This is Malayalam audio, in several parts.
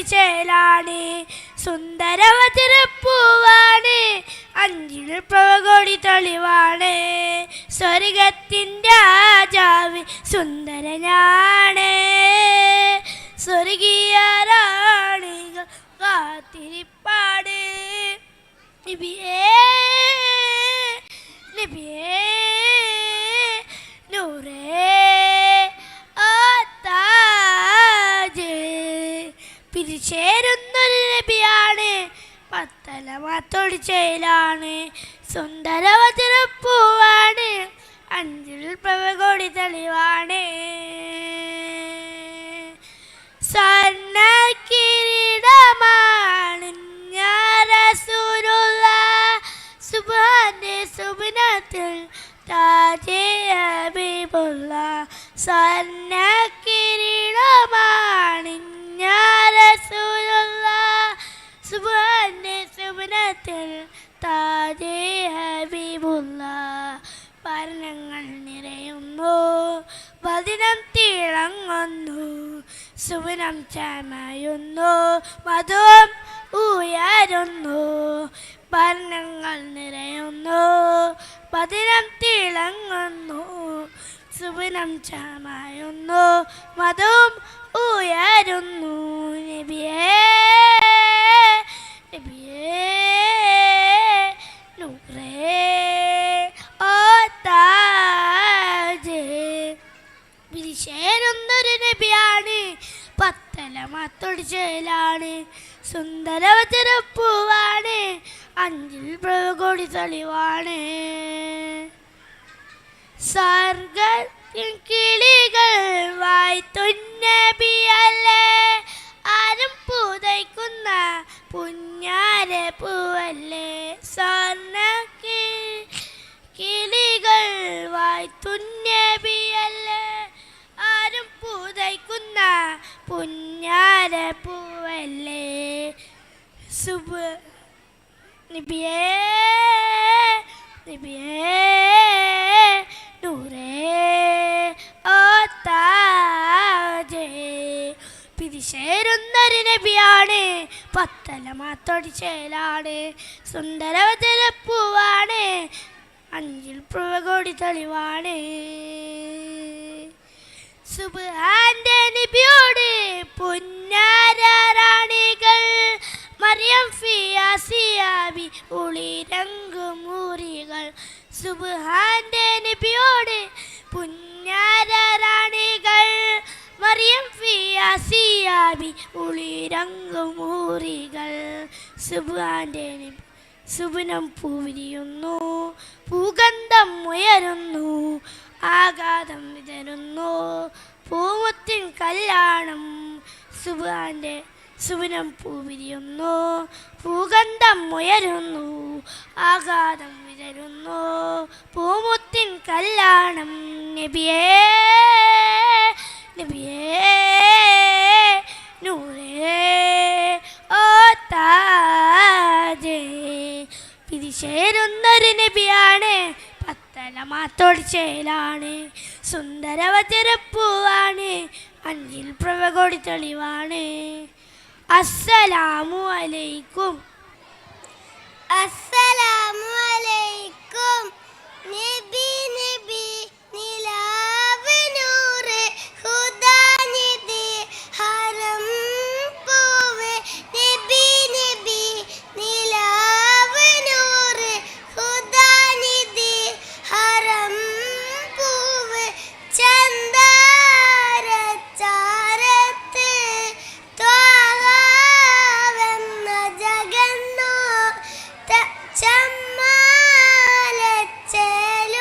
ചേലാണ് സുന്ദരവതിരപ്പൂവാണ് അഞ്ചിൽ പ്രവകൊടി തെളിവാണ് സ്വർഗത്തിൻ്റെ രാജാവ് സുന്ദരനാണ് സ്വർഗീയ റാണികൾ കാത്തിരിപ്പാട് നബിയേ നബിയേ നൂറേ പിരിച്ചേരുന്നൊരു നബിയാണ് പത്തലമാത്തോടി ചേലാണ് സുന്ദരവതിരപ്പൂവാണ് അഞ്ചിൽ പ്രവകൊടി തെളിവാണ് സ്വർണ്ണ കിരീടമാണ് റസൂലുള്ള സുബ്ഹാന്റെ സുബ്നത്തിൽ താജേ ഹബീബുള്ള സ്വർണ്ണ കിരീടമാണ് റസൂലുള്ള സുബ്ഹാന്റെ സുബ്നത്തിൽ താജേ ഹബീബുള്ള വർണ്ണങ്ങൾ നിറയുന്നു വദനം തിളങ്ങുന്നു സുവനം ചമയുന്നു മധുവും ഉയരുന്നു വർണ്ണങ്ങൾ നിറയുന്നു വദനം തിളങ്ങുന്നു സുവനം ചമയുന്നു മധുവും ഉയരുന്നു നബിയേ നബിയേ നൂറേ ഓ താജേ വിരിശേരുന്നൊരു നബിയാണ് പത്തലമാത്തോടി ചേലാണ് സുന്ദരവതിരപ്പൂവാണ് അഞ്ചിൽ പ്രവകൊടി തെളിവാണ് സ്വർഗത്തിൻ കിളികൾ വായ്ത്തുന്നബിയല്ലേ ആരും പൂതയ്ക്കുന്ന പുഞ്ഞാര പൂവല്ലേ സ്വർണ്ണ കിളികൾ വായ്ത്തുന്നബിയല്ലേ ആരും പൂതയ്ക്കുന്ന പുഞ്ഞാര പൂവല്ലേ നബിയേ നബിയേ നൂറേ ഓ താജേ പിരിശേരുന്നൊരു നബിയാണ് പത്തലമാത്തോടി ചേലാണ് സുന്ദരവതിരപ്പൂവാണ് അഞ്ചിൽ പ്രവകൊടി തെളിവാണ് സുബ്ഹാന്റെ നബിയോട് പുന്നാര റാണികൾ മറിയം ഫിയാസിയാബി ഉളിരങ്കുമൂരികൾ സുബ്ഹാന്റെ നബിയോട് പുന്നാര റാണികൾ മറിയം ഫിയാസിയാബി ഉളിരങ്കുമൂരികൾ സുബ്ഹാന്റെ നബി സുബനം പൂവിരിയുന്നു പൂഗന്ധം ഉയരുന്നു ആഘാതം വിതരുന്നു പൂമുത്തിൻ കല്യാണം സുബ്ഹാന്റെ സുബനം പൂവിരിയുന്നു പൂഗന്ധം ഉയരുന്നു ആഘാതം വിതരുന്നു പൂമുത്തിൻ കല്യാണം നബിയേ നബിയേ നൂറേ ഓ താജേ പിരിശേരുന്നൊരു നബിയാണ് പത്തലമാത്തോടി ചേലാണ് സുന്ദരവതിരപ്പൂവാണ് അഞ്ചിൽ പ്രവകൊടി തെളിവാണ് അസ്സലാമു അലൈക്കും അസ്സലാമു അലൈക്കും നബി നബി നിലാവ് നൂറ് ഹുദാനിധി ഹറം പൂവ് നബി നബി നിലാവ് നൂറ് ഹുദാനിധി ഹറം പൂവ് ചന്ദാരച്ചാരത്ത് ത്വാഹാവെന്ന ജഗന്നോ ചമ്മാലച്ചേലു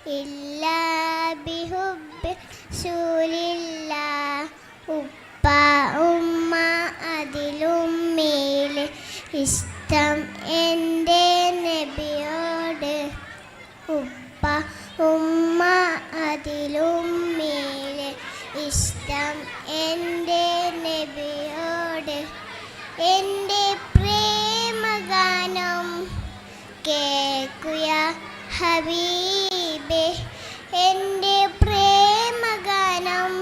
إلا بحب رسول الله ഉപ്പ ഉമ്മ അതിലുമ്മയിലെ ഇഷ്ടം എൻ്റെ നബിയോട് ഉപ്പ ഉമ്മ അതിലുമ്മയിലെ ഇഷ്ടം എൻ്റെ നബിയോട് എൻ്റെ പ്രേമഗാനം കേൾക്കുക ഹബീബേ എൻ്റെ പ്രേമഗാനം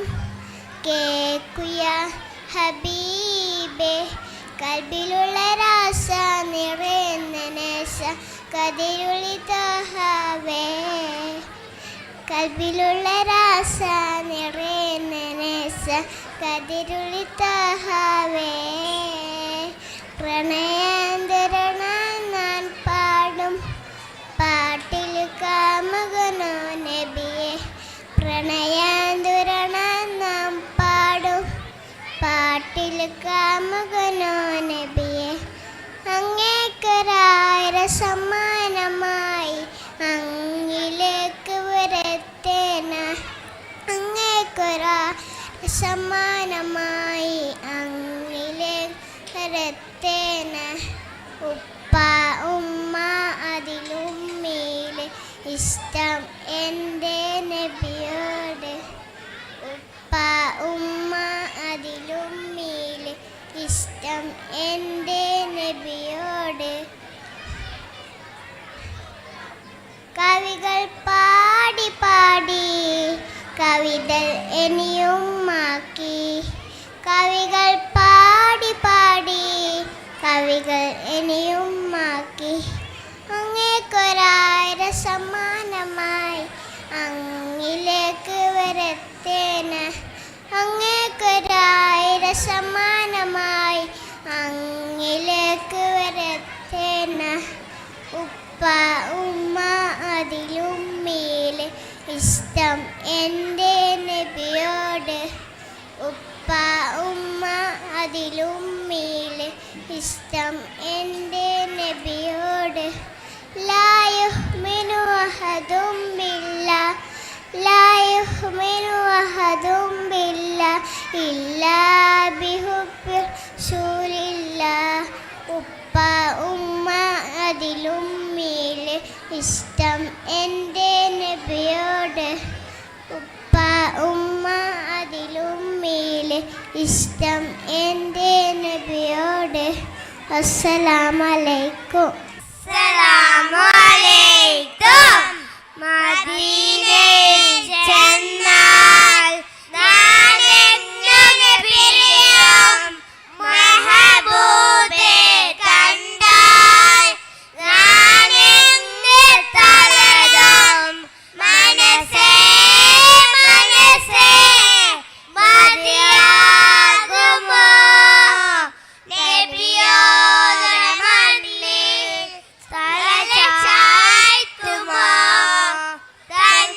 കേൾക്കുക ഹബീബേ കൽബിലുള്ള രാസ നിറയുന്ന നേശ കതിരുളി തഹവേ കൽബിലുള്ള രാസ നിറയുന്ന നേശ കതിരുളി തഹവേ പ്രണയാന്തരണ ഞാൻ പാടും പാട്ടിൽ കാമകനോ നബിയെ പ്രണയാന്തരണ നാം പാടും പാട്ടിൽ കാമകനോ നബിയെ അങ്ങേക്കൊരായിര സമ്മാനമായി അങ്ങിലേക്ക് വരത്തേന അങ്ങേക്കൊരായിര സമ്മാനമായി അങ്ങിലേക്ക് വരത്തേന ഉപ്പ ഉമ്മ അതിലുമ്മയിലെ ഇഷ്ടം എൻ്റെ നബിയോട് ഉപ്പ ഉമ്മ അതിലുമ്മയിലെ ഇഷ്ടം എൻ്റെ നബിയോട് കവികൾ പാടി പാടി കവിത ഇനിയുമാക്കി കവികൾ പാടി പാടി കവികൾ ഇനിയുമാക്കി അങ്ങേക്കൊരായിര സമ്മാനമായി അങ്ങിലേക്ക് വരത്തേന അങ്ങേക്കൊരായിര സമ്മാനമായി അങ്ങിലേക്ക് വരത്തേന ഉപ്പ ഉമ്മ അതിലുമ്മയിലെ ഇഷ്ടം എൻ്റെ നബിയോട് ഉപ്പ ഉമ്മ അതിലുമ്മയിലെ ഇഷ്ടം എൻ്റെ നബിയോട് ലാ യുഹ്മിനു അഹദും ബില്ലാഹ് ലാ യുഹ്മിനു അഹദും ബില്ലാഹ് ഇല്ലാ ബിഹുബ്ബി റസൂലില്ലാഹ് ഉപ്പ ഉമ്മ അതിലുമ്മയിലെ ഇഷ്ടം എൻ്റെ നബിയോട് ഉപ്പ ഉമ്മ അതിലുമ്മയിലെ ഇഷ്ടം എൻ്റെ നബിയോട് അസ്സലാമു അലൈക്കും അസ്സലാമലൈക്കും മദീനയിൽ ചെന്നാൽ നാനെന്നു പിരിയും മഹബൂബെ കണ്ടാൽ നാനെന്ന് തളരും മനസ്സേ മനസ്സേ മതിയാകുമോ നബിയോട് മണ്ണിൽ തല ചായ്ത്തുമോ തൻ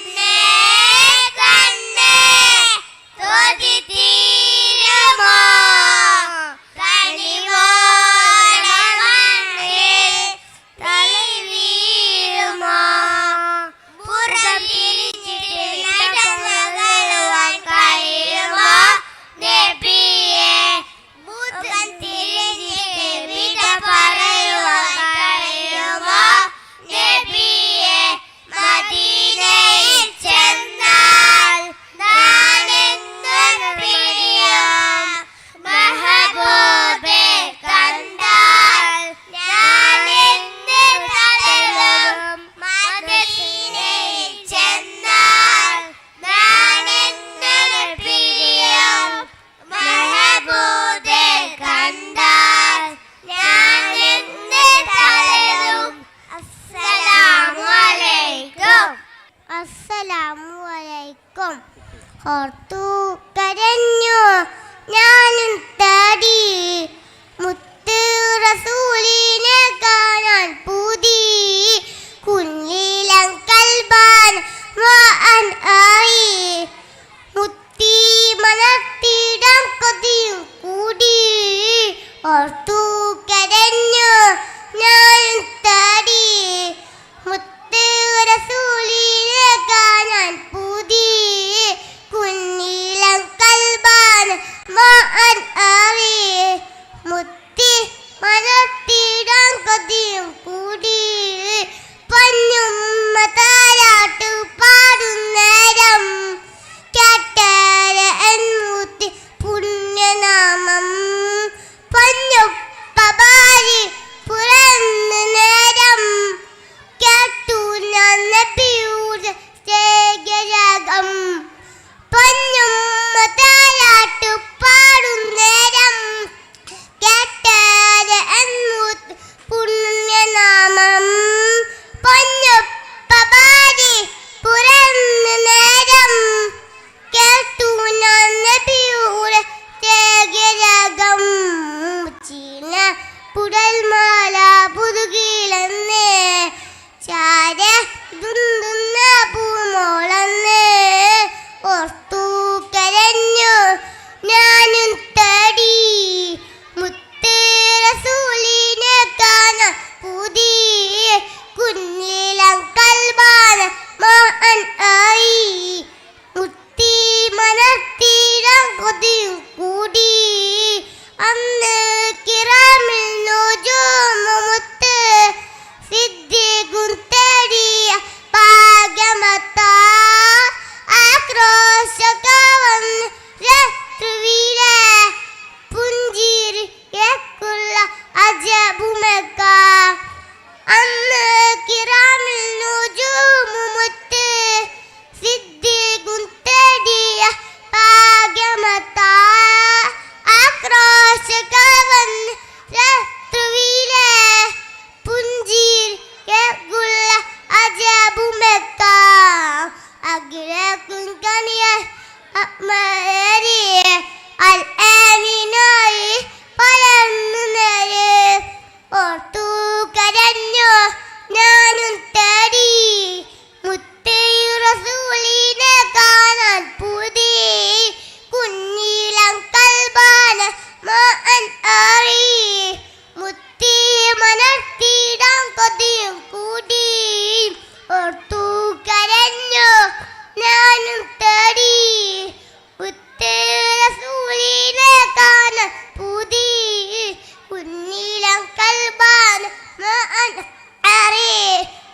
അറി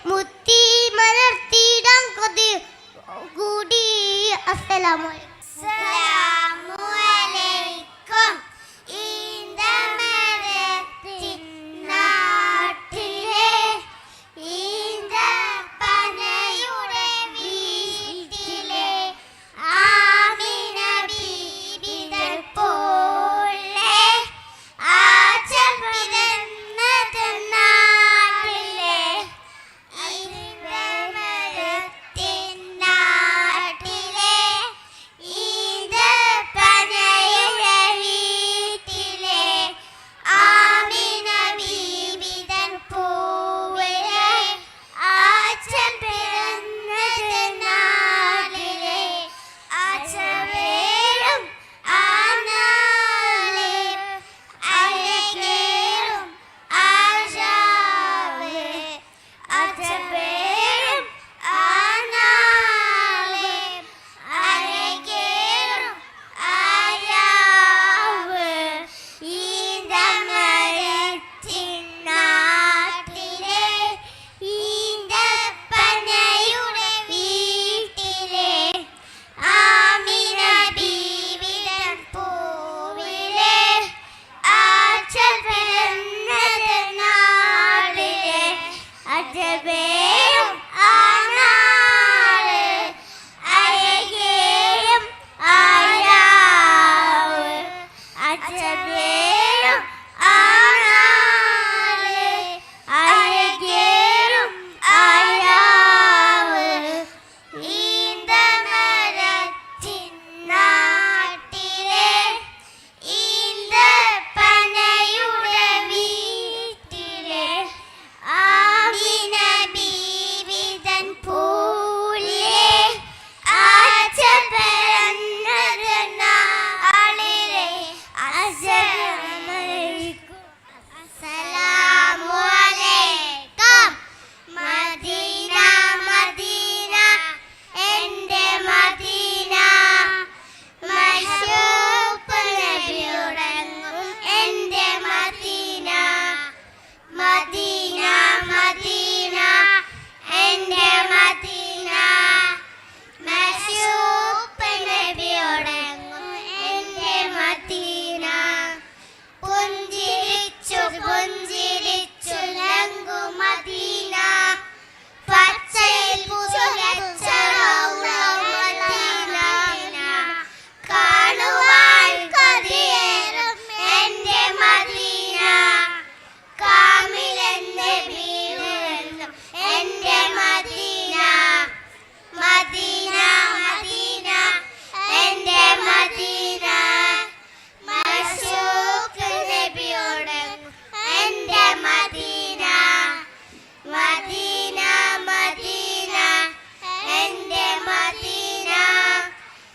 മുത്തി മലർത്തിയിടാൻ കൊതി കൂടി. അസ്സലാമു അലൈക്കും. അസ്സലാമുഅലൈക്കും. ഈന്തമരത്തിൻ നാട്ടിലെ ഈന്തപ്പനയുടെ വീട്ടിലെ ആമിന ബീബിതൻ പോലെ ആച്ചൽ പിറന്നത് നാട്ടിലെ ഈന്തമരത്തിൻ നാട്ടിലെ ഈന്തപ്പനയുടെ വീട്ടിലെ ആമിന ബീബിതൻ പൂവിലെ ആച്ചൽ പിറന്നത് നാളിലെ ആച്ചവേരും ആനാളെ അഴകേറും ആശാവേ ആച്ചവേരും ആനാളെ അഴകേറും ആയാവ് ഈന്തമരത്തിൻ നാട്ടിലെ ഈന്തപ്പനയുടെ വീട്ടിലെ ആമിന ബീവിതൻ പൂവിലെ ആച്ചൽ പിറന്നത് നാളിലെ അജബേയും ആനാള് അഴകേയും ആയാവ് അജബേയും ആനാള് അഴകേയും ആയാവ് ഈന്തമരത്തിൻ നാട്ടിലെ ഈന്തപ്പനയുടെ വീട്ടിലെ ആമിന ബീവിതൻ പൂവിലെ ആച്ചൽ പിറന്നത് നാളിലെ അസ്സലാമുഅലൈക്കും. മദീന മദീന എൻ്റെ മദീന മശൂഖ് നബിയുടങ്ങും എൻ്റെ മദീന. മദീന മദീന എൻ്റെ മദീന മശൂഖ് നബിയുടങ്ങും എൻ്റെ മദീന. പുഞ്ചിരിച്ചു പുഞ്ചിരിച്ചു ലംഘു മദീന പച്ചയിൽ പുലച്ച റൗള മദീന. കാണുവാൻ കൊതിയേറും എൻ്റെ മദീന. കാമിലെന്ന് വീഴുന്നു എൻ്റെ മദീന. മദീന മദീന എൻ്റെ മദീന മശൂഖ് നബിയോടങ്ങും എൻ്റെ മദീന. മദീന മദീന എൻ്റെ മദീന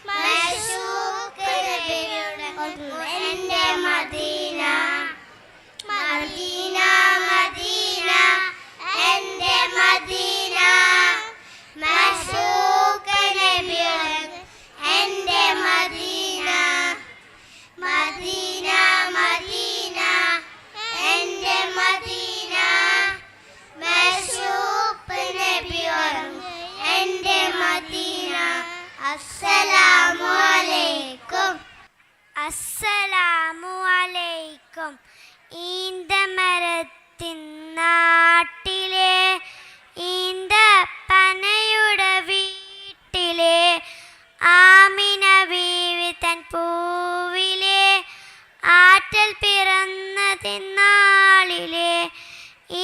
മശൂഖ് നബിയോടങ്ങും എൻ്റെ മദീന. മദീന മദീന എൻ്റെ മദീന മശൂഖ് നബിയോടങ്ങും എൻ്റെ മദീന. മദീന മദീന എൻ്റെ മദീന മശൂഖ് നബിയോടങ്ങും എൻ്റെ മദീന. അസ്സലാമുഅലൈക്കും. അസ്സലാമുഅലൈക്കും. ഈന്തമരത്തിൻ നാട്ടിലെ ഈന്തപ്പനയുടെ വീട്ടിലെ ആമിന ബീവിതൻ പൂവിലെ ആറ്റൽ പിറന്നത് നാളിലെ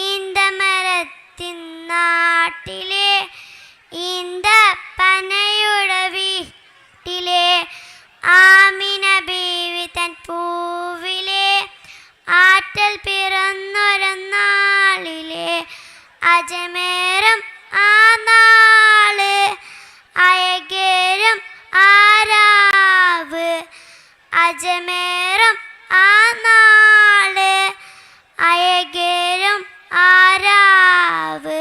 ഈന്തമരത്തിൻ നാട്ടിലെ ഈന്തപ്പനയുടെ വീട്ടിലെ ആമിന ബീവിതൻ പൂവിലെ ആറ്റൽ പിറന്നൊരനാളിലെ അജമേരം ആ നാള് അയകേരം ആരാവ്. അജമേരം ആ നാള് അയകേരം ആരാവ്.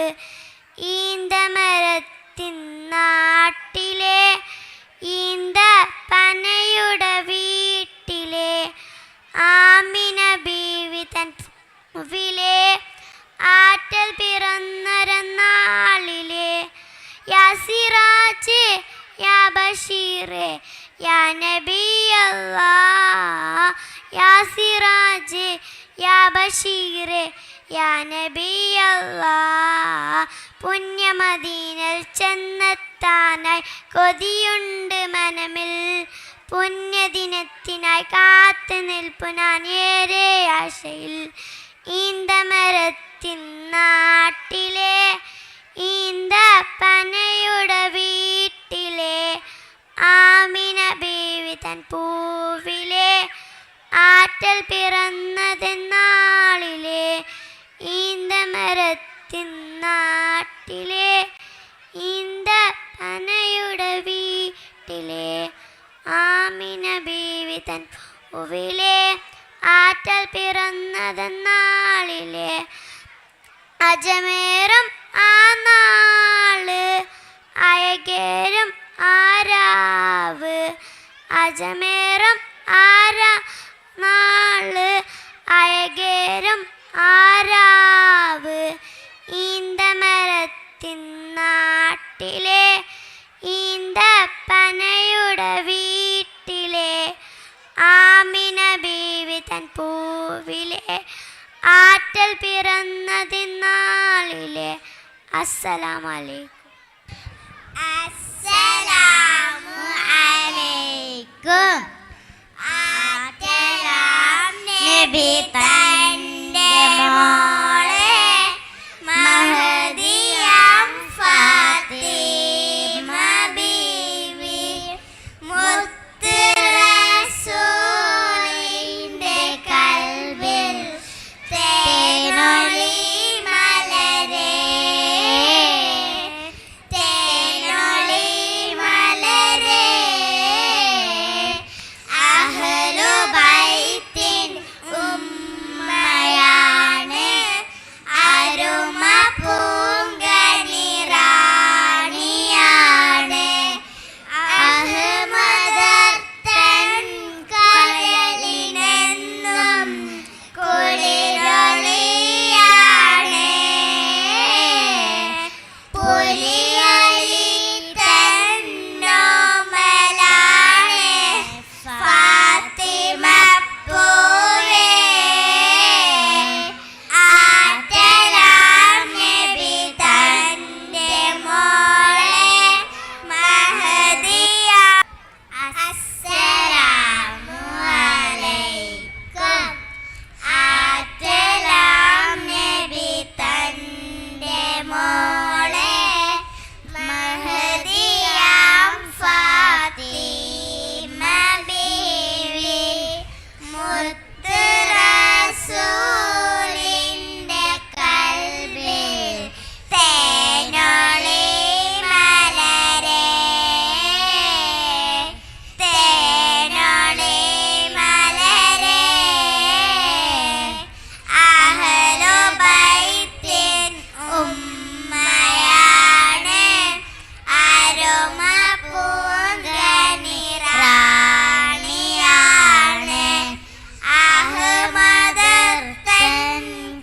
ഈന്തമരത്തിൻ നാട്ടിലെ ഈന്തപ്പനയുടെ വീട്ടിലെ ആമിന ബീവിതൻ പൂവിലെ ആറ്റൽ ബഷീറേ യാ നബി അല്ലാഹ് യാ സിറാജ് യാ ബഷീറേ യാ നബി അല്ലാഹ് പുണ്യമദീനയിൽ ചെന്നെത്താനായി കൊതിയുണ്ട് മനമിൽ പുണ്യദിനത്തിനായി കാത്തു നിൽപ്പു ഞാൻ ഏറെ ആശയിൽ ഈന്തമരത്തിൻ നാട്ടിലെ ഈന്തപ്പനയുടെ വീട്ടിലെ ആമിന ബീവി തൻ പൂവിലെ ആറ്റൽ പിറന്നതെന്നാളിലെ ഈന്തമരത്തിൻ നാട്ടിലെ ഈന്തപ്പനയുടെ വീട്ടിലെ ആമിന ബീവി തൻ പൂവിലെ ആറ്റൽ പിറന്നതെന്നാളിലെ അജമേറും ആ നാള് അയകേരും ആരാവ് അജമേറും നാള് അയകേരും ആരാവ് ഈന്തമരത്തിൻ നാട്ടിലെ ഈന്തപ്പനയുടെ വീട്ടിലെ ആമിന ബീവി തൻ പൂവിലെ ആറ്റൽ പിറന്നതിനാളിലെ അസ്സലാമു അലൈക്കും. അസ്സലാമു അലൈക്കും. ആറ്റലാം നബി തന്റെ മോളെ മഹദിയാം ഫാത്തിമ ബീവി മുത്ത് റസൂലിന്റെ കൽബിൽ തേനൊളി മലരേ തേനൊളി മലരേ അഹ്ലു ബൈത്തിൻ ഉമ്മയാണ് അരുമ പൂങ്കനിറാണിയാണ് അഹ്മദർത്തൻ കരളിനെന്നും കുളിരൊളിയാണ് പുലിയലി തന്നോമലാണ് ഫാത്തിമ പൂവേ ആറ്റലാം നബി തന്റെ മോളെ മഹദിയ. അസ്സലാമു അലൈക്കും. ആറ്റലാം നബി തന്റെ മോളെ മഹദിയാം ഫാത്തിമ ബീവി മുത്ത് റസൂലിന്റെ കൽബിൽ തേനൊളി മലരേ തേനൊളി മലരേ അഹ്ലു ബൈത്തിൻ ഉമ്മയാണ് അരുമ പൂങ്കനിറാണിയാണ് അഹ്മദർത്തൻ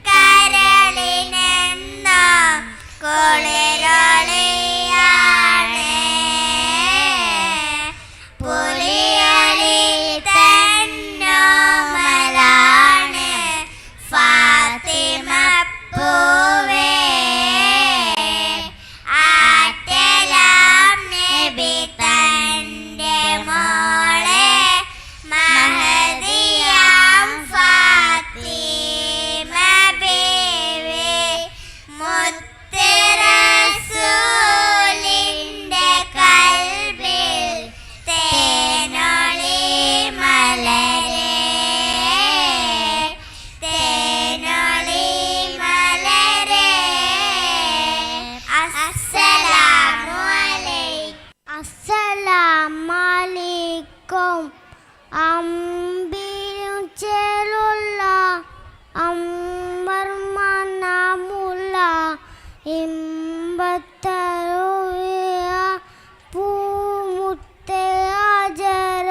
കരളിനെന്നും കുളിരൊളിയാണ് പുലിയലി തന്നോമലാണ് ഫാത്തിമ പൂവേ ആറ്റലാം നബി തന്റെ മോളെ മഹദിയാം ഫാത്തിമ ബീവി മുത്ത് റസൂലിന്റെ കൽബിൽ തേനൊളി മലരേ തേനൊളി മലരേ അസ്സലാമു അലൈക്കും. അസ്സലാമു അലൈക്കും. അമ്പിലും ചേലുള്ള അമ്മർമനാമുള്ള ഇമ്പത്തരുവിയ പൂമുത്തെ ആജര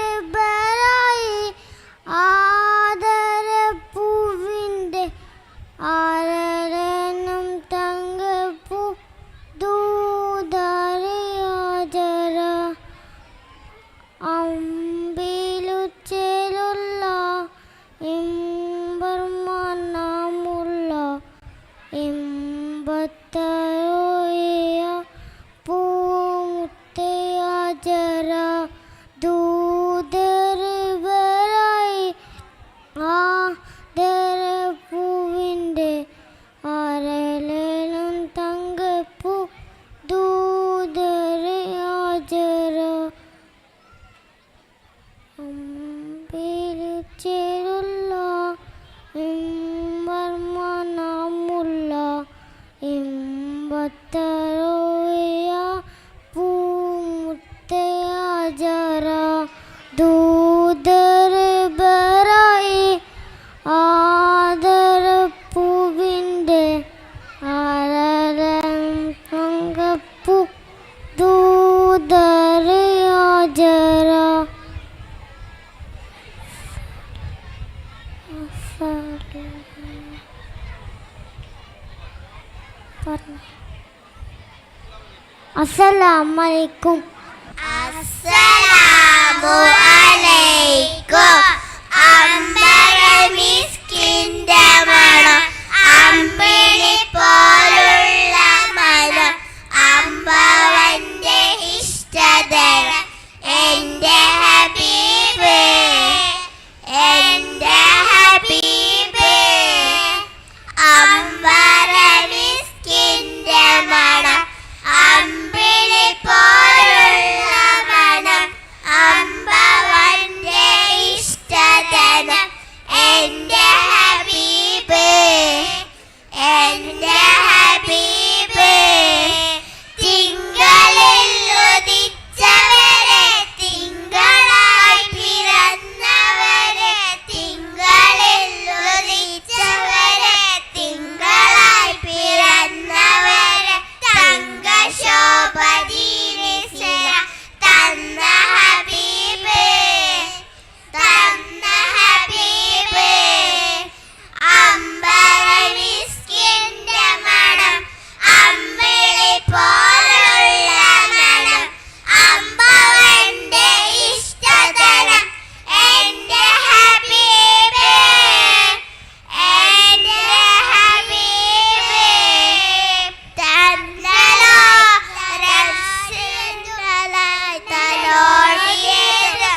ദൂതർബരായി ആദര പൂവിൻ്റെ ആരനും തങ്കപ്പൂ ദൂതറിയായി ആദരപ്പൂവിൻ്റെ ആരലും തങ്കപ്പൂ ദൂതരെ ഹാജറ അമ്പിളിച്ചേരുള്ള വർമ്മനാമുള്ള ഇമ്പത്തറോയ പൂമുത്തെ ഹാജറ ദൂതരെ ബറായി ആദരപ്പൂവിൻ്റെ ആരരം തങ്കപ്പൂ ദൂതരെ ഹാജറ അസ്സലാമലൈക്കും. അസ്സലാമു അലൈക്കും. അമ്പരമിസ്കിന്റെ മണം അമ്പിളി പോലുള്ള മനം അമ്പവന്റെ ഇഷ്ടതരം എന്റെ ഹബീബ് എന്റെ ഹബീബ് അമ്പരമിസ്കിന്റെ മണം അമ്പിളി പോലുള്ള മനം അമ്പവന്റെ ഇഷ്ടതനം എന്റെ ഹബീബ് എന്റെ ഹബീബ് തിങ്കളിൽ ഉദിച്ചവരെ തിങ്കളായി പിറന്നവരെ തിങ്കളിൽ ഉദിച്ചവരെ തിങ്കളായി പിറന്നവരെ തങ്കശോഭദീനിസില തന്ന ഹബീബ് തന്ന ഹബീബ് അമ്പരമിസ്കിന്റെ മണം അമ്പിളി പോലുള്ള മണം അമ്പവന്റെ ഇഷ്ടതരം എന്റെ ഹബീബ് എന്റെ ഹബീബ് തന്നലോ രക്ഷകളായി തലോടിയത്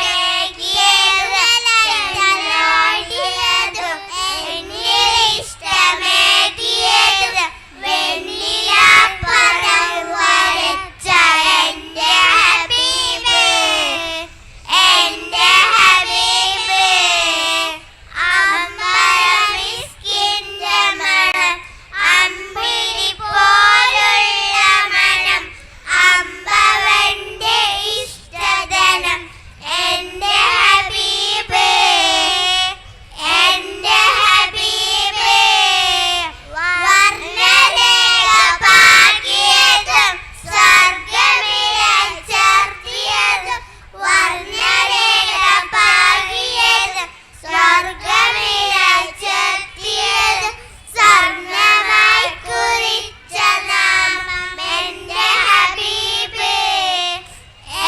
എന്നിഷ്ടമേകിയത് തലോടിയത് എന്നിഷ്ടമേകിയത് വെണ്ണിലാപ്പദം വരച്ച എന്റെ ഹബീബ് എന്റെ ഹബീബ് അമ്പരമിസ്കിന്റെ മണം അമ്പിളി പോലുള്ള മണം അമ്പവന്റെ ഇഷ്ടതനം എന്റെ ഹബീബ് എന്റെ ഹബീബ് വർണ്ണരേഖ പാകിയതും സ്വർഗമിലെ ചേർത്തിയതും വർണ്ണരേഖ പാകിയതും സ്വർഗമിലെ ചേർത്തിയതും സ്വർണ്ണമായി കുറിച്ച നാമം എന്റെ ഹബീബ്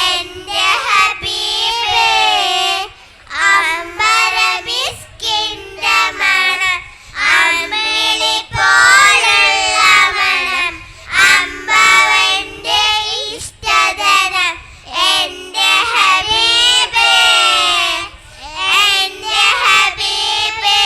എന്റെ ഹബീബ് അമ്പരമിസ്കിന്റെ മണം അമ്പിളി പോലുള്ള മണം അമ്പവന്റെ ഇഷ്ടതനം എന്റെ ഹബീബ് എന്റെ ഹബീബ്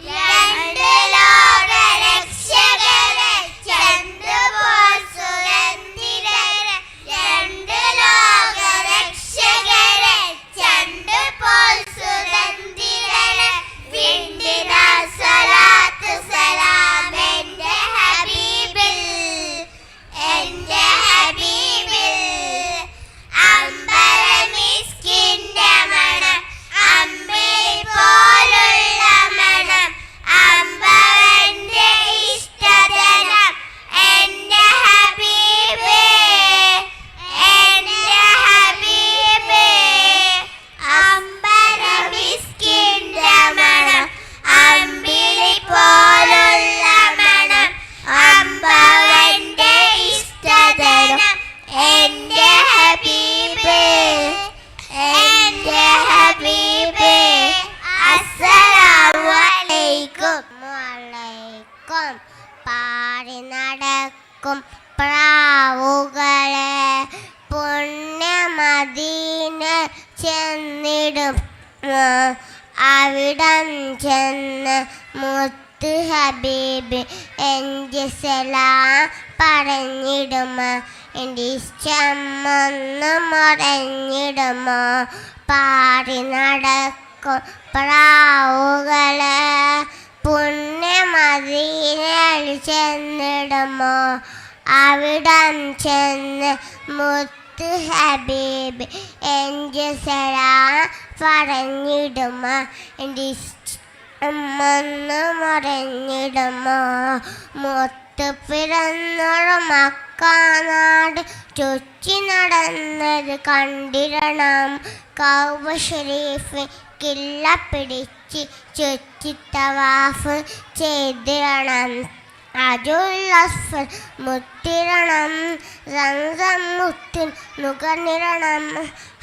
രണ്ട് ലോക രക്ഷകരെ ചന്ദ്രപോൽ സുരന്തിരരെ രണ്ട് ലോക രക്ഷകരെ ചന്ദ്രപോൽ സുരന്തിരരെ വിണ്ടിന സ്വലാത്ത് സലാം എന്റെ ഹബീബിൽ എന്റെ ഹബീബിൽ അമ്പരമിസ്കിന്റെ മണം അമ്പിളി പോലുള്ള മണം അമ്പവന്റെ ഇഷ്ടതനം എന്റെ ഹബീബ് എന്റെ ഹബീബ് അമ്പര അവിടം ചെന്ന് മുത്ത് ഹബീബ് എൻ്റെ സലാം പറഞ്ഞിടുമോ, എൻ്റെ ഇഷ്ടമൊന്ന് മുടഞ്ഞിടുമോ. പാടി നടക്കും പ്രാവുകള് പുണ്യമദീനയിൽ ചെന്നിടുമോ. അവിടം ചെന്ന് മുത്ത് ഹബീബ് എൻ്റെ സലാം പറഞ്ഞിടുമോ, എൻ്റെ ഇഷ്ടമൊന്ന് മുടഞ്ഞിടുമോ. മുത്ത് പിറന്നൊരു മക്കാനാട് ചുറ്റി നടന്നത് കണ്ടിരണം. കൗബ ഷരീഫ് കില്ല പിടിച്ച് ചുറ്റി തവാഫ് ചെയ്തിടണം. അജുൽ മുത്തിരണം, സംസം മുത്തിൽ നുകർന്നിടണം.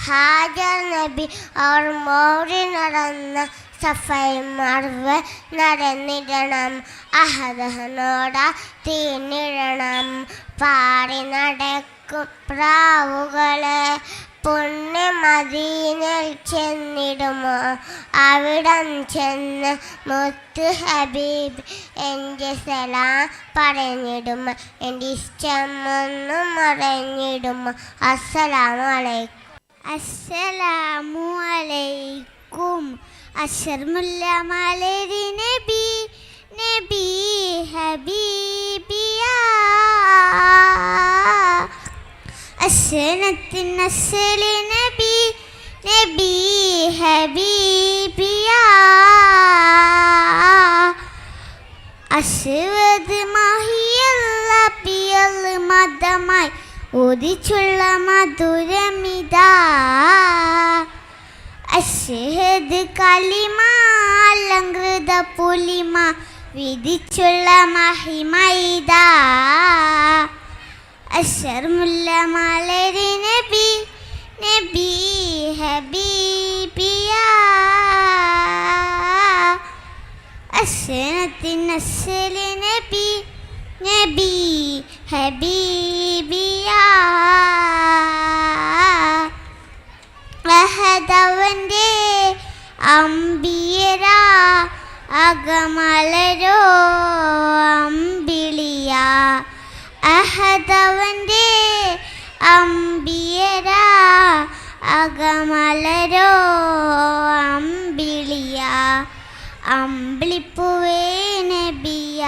ഹാജർ നബി അവർ മോടി നടന്ന സഫൈ മർവ നടന്നിടണം. അഹദനോട തീർന്നിടണം. പാടി നടക്കും പ്രാവുകളെ പുണ്യമദീനയിൽ ചെന്നിടുമോ. അവിടം ചെന്ന് മുത്ത് ഹബീബ് എൻ്റെ സലാം പറഞ്ഞിടുമോ, എൻ്റെ ഇഷ്ടമൊന്ന് മറഞ്ഞിടുമോ. അസ്സലാമു അലൈക്കും. അസ്സലാമു അലൈക്കും. അഷർമുല്ല മലരി നബി നബി ഹബീബിയ അസ്സനത്തിൻ അസ്സലി നബി നബി ഹബീബിയ അസ്വദ് മാഹിയല്ല പിയൽ മദമായി ഉദിച്ചുള്ള മധുരമിതാ. അഷ്ഹദ് കലിമ അലങ്കൃത പുലിമ വിധിച്ചുള്ള മഹിമൈദാ. അഷർമുല്ല മലരി നബി നബി ഹബീബിയ അസ്സനത്തിൻ അസ്സലി നബി നബി ഹബീബിയ അഹദവൻ്റെ അമ്പിയര അകമലരോ അമ്പിളിയ. അഹദവൻ്റെ അമ്പിയര അകമലരോ അമ്പിളിയ. അമ്പിളിപ്പൂവേ നബിയ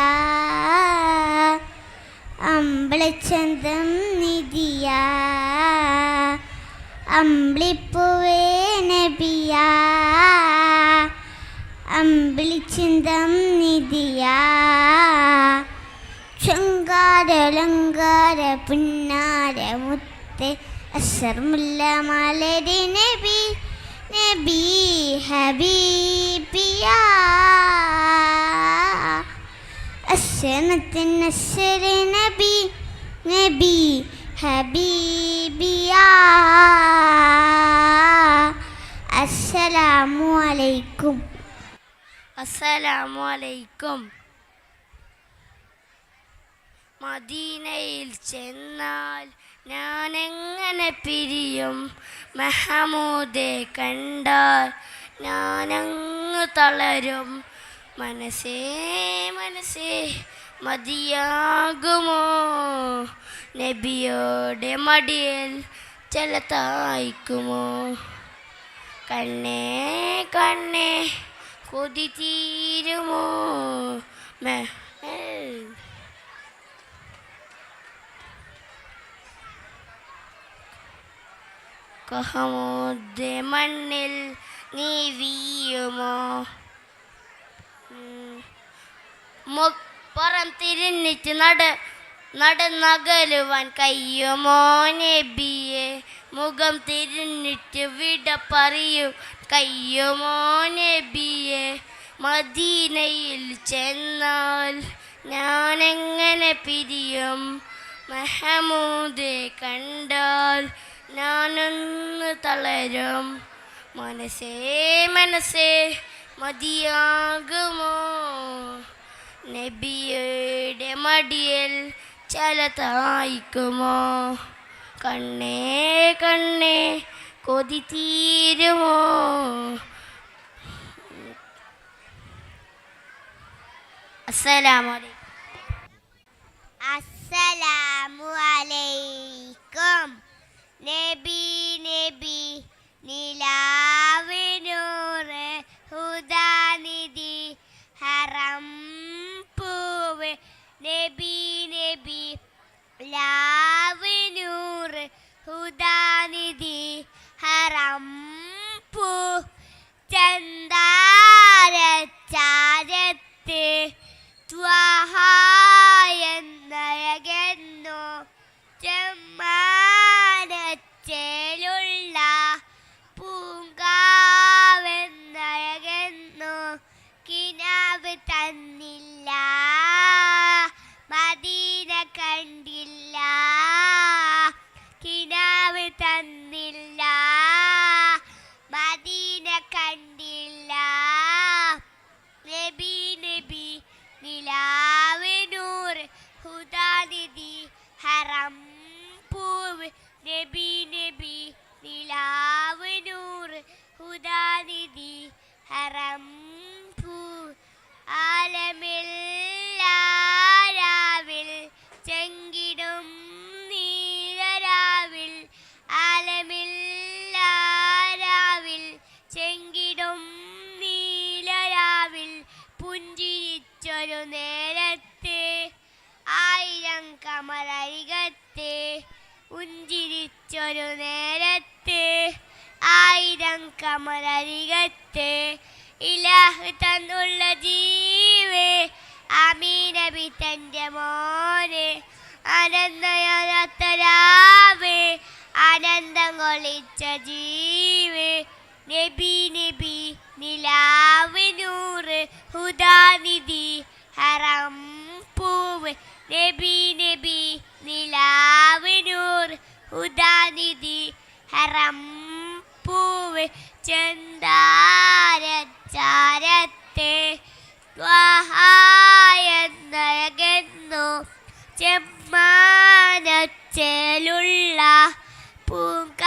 അമ്പിളിച്ചന്തം നിധിയ. അമ്പിളിപ്പൂവേ നബിയ അമ്പിളിച്ചന്തം നിധിയ. ശൃംഗാരലങ്കാര പുന്നാര മുത്ത് അഷർമുല്ല മലരി നബി നബി ഹബീബിയ അസ്സനത്തിൻ അസ്സലി നബി നബി ഹബീബിയ. അസ്സലാമു അലൈക്കും. അസ്സലാമു അലൈക്കും. മദീനയിൽ ചെന്നാൽ ഞാൻ എങ്ങനെ പിരിയും, മെഹമൂദെ കണ്ടാൽ ഞാനങ്ങ് തളരും. മനസ്സേ മനസ്സേ മതിയാകുമോ, നബിയോടെ മടിയിൽ ചെലത്തായിക്കുമോ. കണ്ണേ കണ്ണേ കൊതി തീരുമോ, കഹമൂദെ മണ്ണിൽ നീ വീഴുമോ. പുറം തിരിഞ്ഞിട്ട് നടന്നകലുവാൻ കയ്യുമോ നബിയെ. മുഖം തിരിഞ്ഞിട്ട് വിട പറയും കയ്യുമോ നബിയെ. മദീനയിൽ ചെന്നാൽ ഞാനെങ്ങനെ പിരിയും, മെഹമൂദെ കണ്ടാൽ ഞാനൊന്ന് തളരും. മനസ്സേ മനസ്സേ മതിയാകുമോ, നബിയുടെ മടിയിൽ ചലതായിക്കുമോ. കണ്ണേ കണ്ണേ കൊതി തീരുമോ, അസ്സലാമു അലൈക്കും. അസ്സലാമു അലൈക്കും. നബി നബി നിലാവ് നൂറ് ഹുദാനിധി ഹറം പൂവ് നബി നബി ലാവ് നൂറ് ഹുദാനിധി ഹറം പൂ ചന്ദാരച്ചാരത്ത് ത്വഹായെന്നയകന്നു ചെമ്മാനച്ചേലുള്ള പൂങ്കാവെന്നയകന്നു കിനാവ് തന്നില്ല മദീന കണ്ടില്ല കിനാവ് തന്നില്ല മദീന കണ്ടില്ല നബി നബി നിലാവ് നൂറ് ഹുദാനിധി ഹറം പൂവ് നബി നബി നിലാവ് നൂറ് ഹുദാനിധി ഹറം പൂവ് ആലമില്ലാരാവിൽ ചെങ്കിടും നീലരാവിൽ ആലമില്ലാരാവിൽ ചെങ്കിടും നീലരാവിൽ പുഞ്ചിരിച്ചൊരു നേരത്ത് ആയിരം കമലരികത്ത് പുഞ്ചിരിച്ചൊരു നേരത്ത് ആയിരം കമലരികത്ത് ഇലാഹ് തന്നുള്ള ജീവേ ആമീനബി തൻ്റെ മോനെ ആനന്ദയാത്തരാവേ ആനന്ദം കൊളിച്ച ജീവേ നബി നബി നിലാവ് നൂറ് ഹുദാനിധി ഹറം പൂവ് നബി നബി നിലാവ് നൂറ് ഹുദാനിധി ഹറം പൂവ് ചന്ദാരച്ചാരത്തെ ത്വഹായെന്നയകന്നു ചെമ്മാനച്ചേലുള്ള പൂങ്കാവെന്നയകന്നു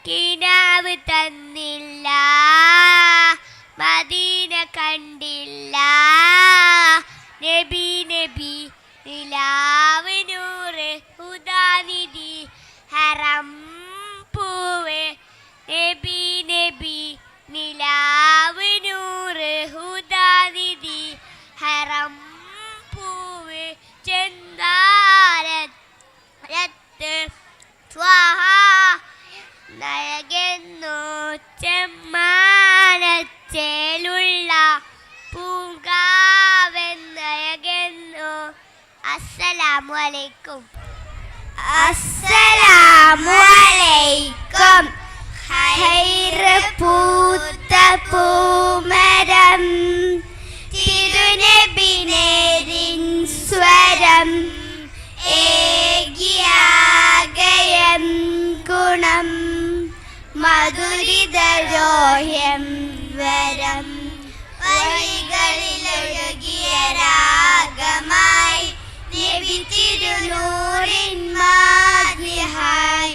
കിനാവ് തന്നില്ല മദീന കണ്ടില്ല നബി നബി നിലാവ് നൂറ് ഹുദാനിധി ഹറം പൂവ് നബി നബി നിലാവ് നൂറ് ഹുദാനിധി ഹറം പൂവ് ചെന്താരത്ത് നയകന്നു ചെമ്മാനച്ചേലുള്ള പൂങ്കാവെന്നയകന്നു. അസ്സലാമു അലൈക്കും. അസ്സലാമു അലൈക്കും. ഹൈറ് പൂത്ത പൂമരം തിരുനബിനേരിൻ സ്വരം ഏകിയാകയം ഗുണം മധുരിതരോഹ്യം വരം വഴികളിലൊഴുകിയ രാഗമായി നബി തിരുനൂറിൻ മാദ്രിഹായി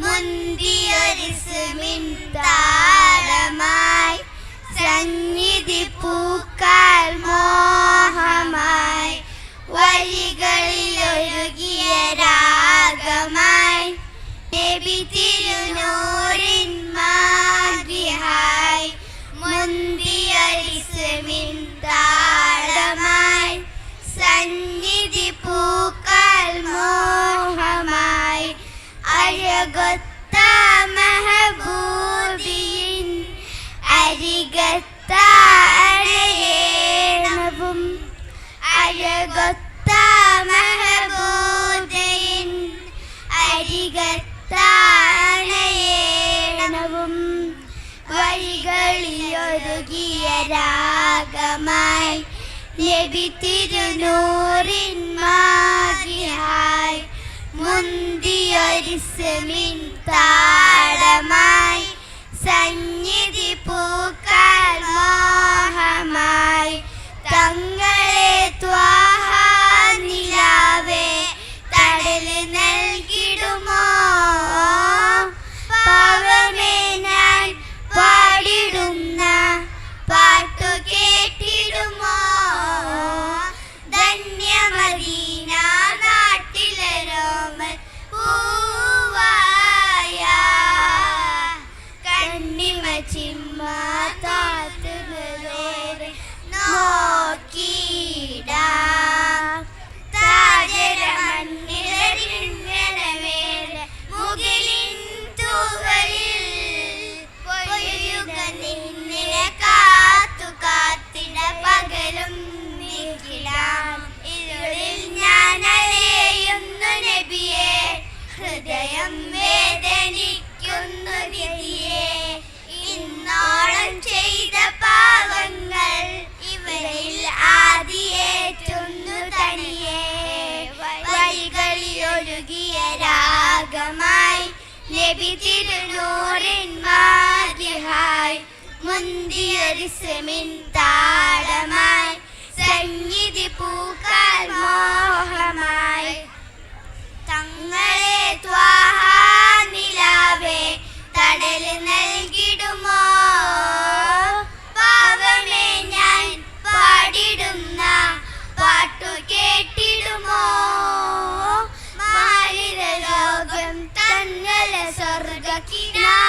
മുന്തിയൊരിസ്മിൻ താരമായി സന്നിധി പൂക്കാൽ മോഹമായി വഴികളിലൊഴുകിയ രാഗമായി നബി തിരുനൂറിൻ മാദ്രിഹായി മുന്തിയൊരിസ്മിൻ താരമായി സന്നിധി പൂക്കാൽ മോഹമായി അഴകൊത്ത മെഹബൂബിൻ അരികത്ത അഴകേണവും അഴകൊത്ത മെഹബൂബിൻ അരികത്ത അഴകേണവും വഴികളിലൊഴുകിയ രാഗമായി നബി തിരുനൂറിൻ മാദ്രിഹായി മുന്തിയൊരിസ്മിൻ താരമായി സന്നിധി പൂക്കാൽ മോഹമായി തങ്ങളെ ത്വാഹ നിലാവേ തടല് നൽകിടുമോ പാവമേ ഞാൻ പാടിടുന്ന പാട്ടു ചിമ്മാത്താത്തുകളേറെ നോക്കിയിടാം. താജര മണ്ണിലരിങ്ങനമേറെ മുകിലിൻ തൂവലിൽ പൊയ്യുക നിന്നിനെ കാത്തു കാത്തിട പകലും നിൽക്കിടാം. ഇരുളിൽ ഞാൻ അലയുന്നു നബിയെ, ഹൃദയം വേദനിക്കുന്നു നിധിയെ. ഇന്നോളം ചെയ്ത പാവങ്ങൾ ഇവരിൽ ആദിയേറ്റുന്നു തനിയെ. വഴികളിൽ ഒഴുകിയ രാഗമായി നബി തിരുനൂറിൻ മാതിഹായി. മുന്തിയൊരിസ്മിൻ താളമായി സംഗീതി പൂക്കാൽ മോഹമായി. തങ്ങളെ ത്വാഹ നിലാവേ തടൽ നൽകിടുമോ? പാവമേ ഞാൻ പാടിടുന്ന പാട്ടു കേട്ടിടുമോ? മാലിര ലോകം തന്നല സ്വർഗ കിനാവെല്ലാം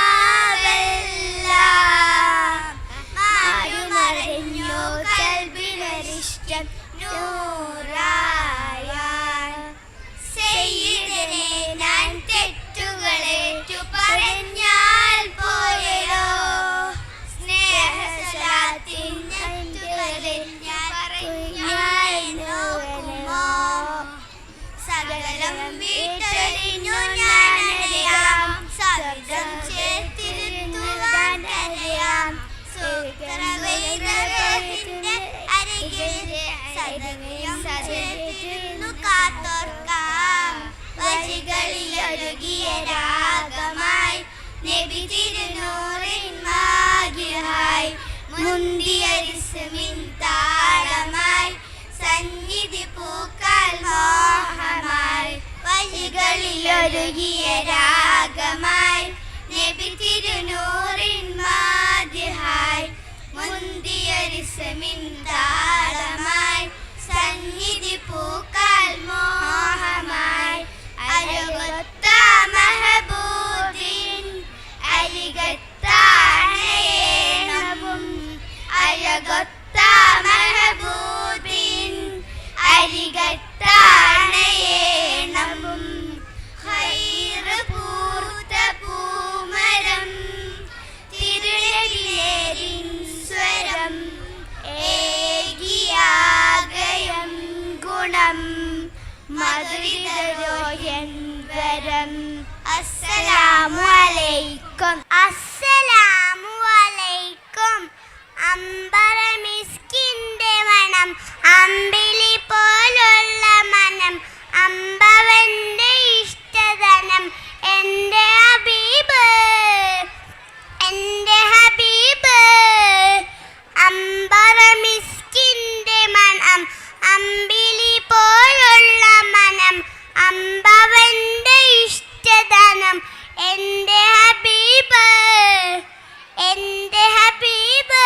മാറുമറിഞ്ഞു കൽബിനരിഷ്ടം നൂറായാൽ. സയ്യിദനെ ഞാൻ തെറ്റുകളേറ്റു പറഞ്ഞാൽ പോയടോ. സ്നേഹസലാത്തിൻ തെറ്റുകളിൽ ഞാൻ നോക്കുമോ? സകലം വിട്ടറിഞ്ഞു ഞാനറിയാം, സ്വർഗം ചേർത്തിരുത്തുവാൻ അറിയാം. സുഹൃത്തിന്റെ അരികിൽ സദയം ചേർത്തിരുന്നു കാത്തോർക്കാം. വഴികളിൽ ഒഴുകിയ രാഗമായി നബി തിരുനൂറിൻ മാതിഹായി. മുന്തിയൊരിസ്മിൻ താളമായി സന്നിധി പൂക്കാൽ മോഹമായി. വഴികളിൽ ഒഴുകിയ രാഗമായി നബി തിരുനൂറിൻ മാതിഹായി. മുന്തിയൊരിസ്മിൻ താളമായി സന്നിധി പൂക്കാൽ മോഹമായി. അഴകൊത്ത മഹബൂബിൻ അരികത്താണേണവും. അഴകൊത്ത മഹബൂബിൻ അരികത്താണേണവും. ഹൈറ് പൂർത്ത പൂമരം തിരുളിലേരിൻ സ്വരം ഏകിയാകയം ഗുണം മധുരിതരോഹൻ വരം. അസ്സലാമു അലൈക്കും. അസ്സലാമു അലൈക്കും. അമ്പരമിസ്കിന്റെ മണം, അമ്പിളി പോലുള്ള മനം, അമ്പവന്റെ ഇഷ്ടധനം. എൻ്റെ ഹബീബ്, എൻ്റെ ഹബീബ്. അമ്പരമിസ്കിന്റെ മണം, അമ്പിളി പോലുള്ള മനം, അമ്പവന്റെ ഇഷ്ടധനം. എൻ്റെ ഹബീബ്, എൻ്റെ ഹബീബ്.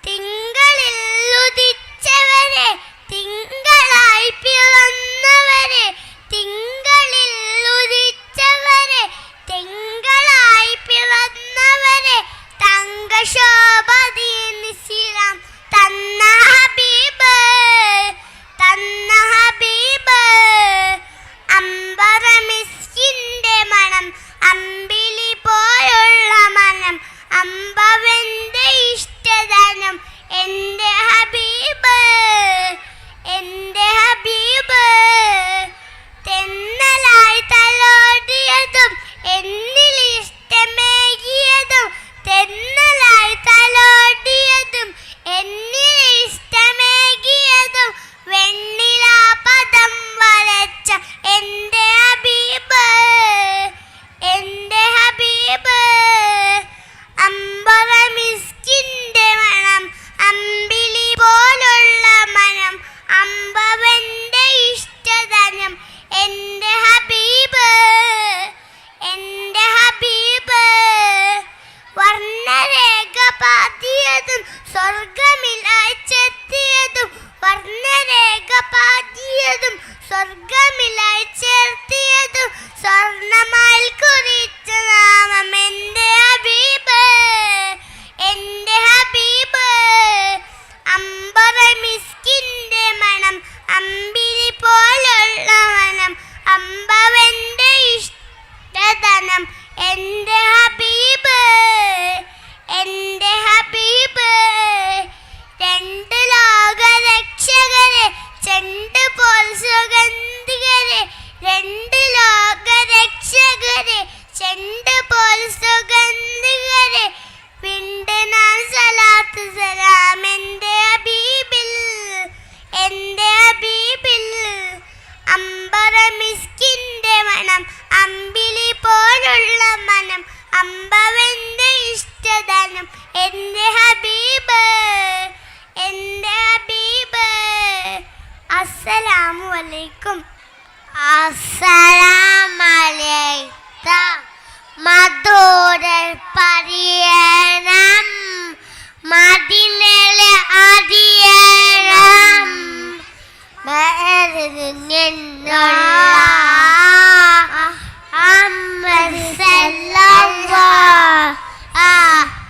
തിങ്കളിൽ ഉദിച്ചവരെ, തിങ്കളായി പിറന്നവരെ, തിങ്കളിൽ ഉദിച്ചവരെ, തിങ്കളായി പിറന്നവരെ, തങ്കശോഭീനിശിരം തന്ന ഹബീബ്, തന്ന ഹബീബ്. അമ്പരമിസ്കിന്റെ മണം, അമ്പിളി പോലുള്ള മനം, അമ്പവന്റെ ഇഷ്ടധനം. എൻ്റെ ഹബീബ്, എൻ്റെ ഹബീബ്. തെന്നലായി തലോടിയതും എന്നിൽ ഇഷ്ടമേകിയതും, തെന്നലായി തലോടിയതും എന്നിൽ ഇഷ്ടമേകിയതും, വെണ്ണിലാ പദം വരച്ച എൻ്റെ ഹബീബ്, എൻ്റെ ഹബീബ്. അമ്പരമിസ്കിന്റെ മണം, അമ്പിളി പോലുള്ള മനം, അമ്പവന്റെ ഇഷ്ടധനം. എൻ്റെ ഹബീബ്, എൻ്റെ ഹബീബ്. വർണ്ണരേഖ പാതിയതും സ്വർഗമിൽ അയച്ചെത്തിയതും, വർണ്ണരേഖ പാതിയതും സ്വർഗമിൽ അയച്ചെത്തിയതും, സ്വർണ്ണമായിൽ കുറിച്ച നാമം എൻ്റെ ഹബീബ്, ഗാനം എൻ്റെ ഹബീബ് അസ്സലാമു അലൈക്കും. അസ്സലാമലൈക്കും മധുര പരിയണം മദീനയിലെ അതിയണം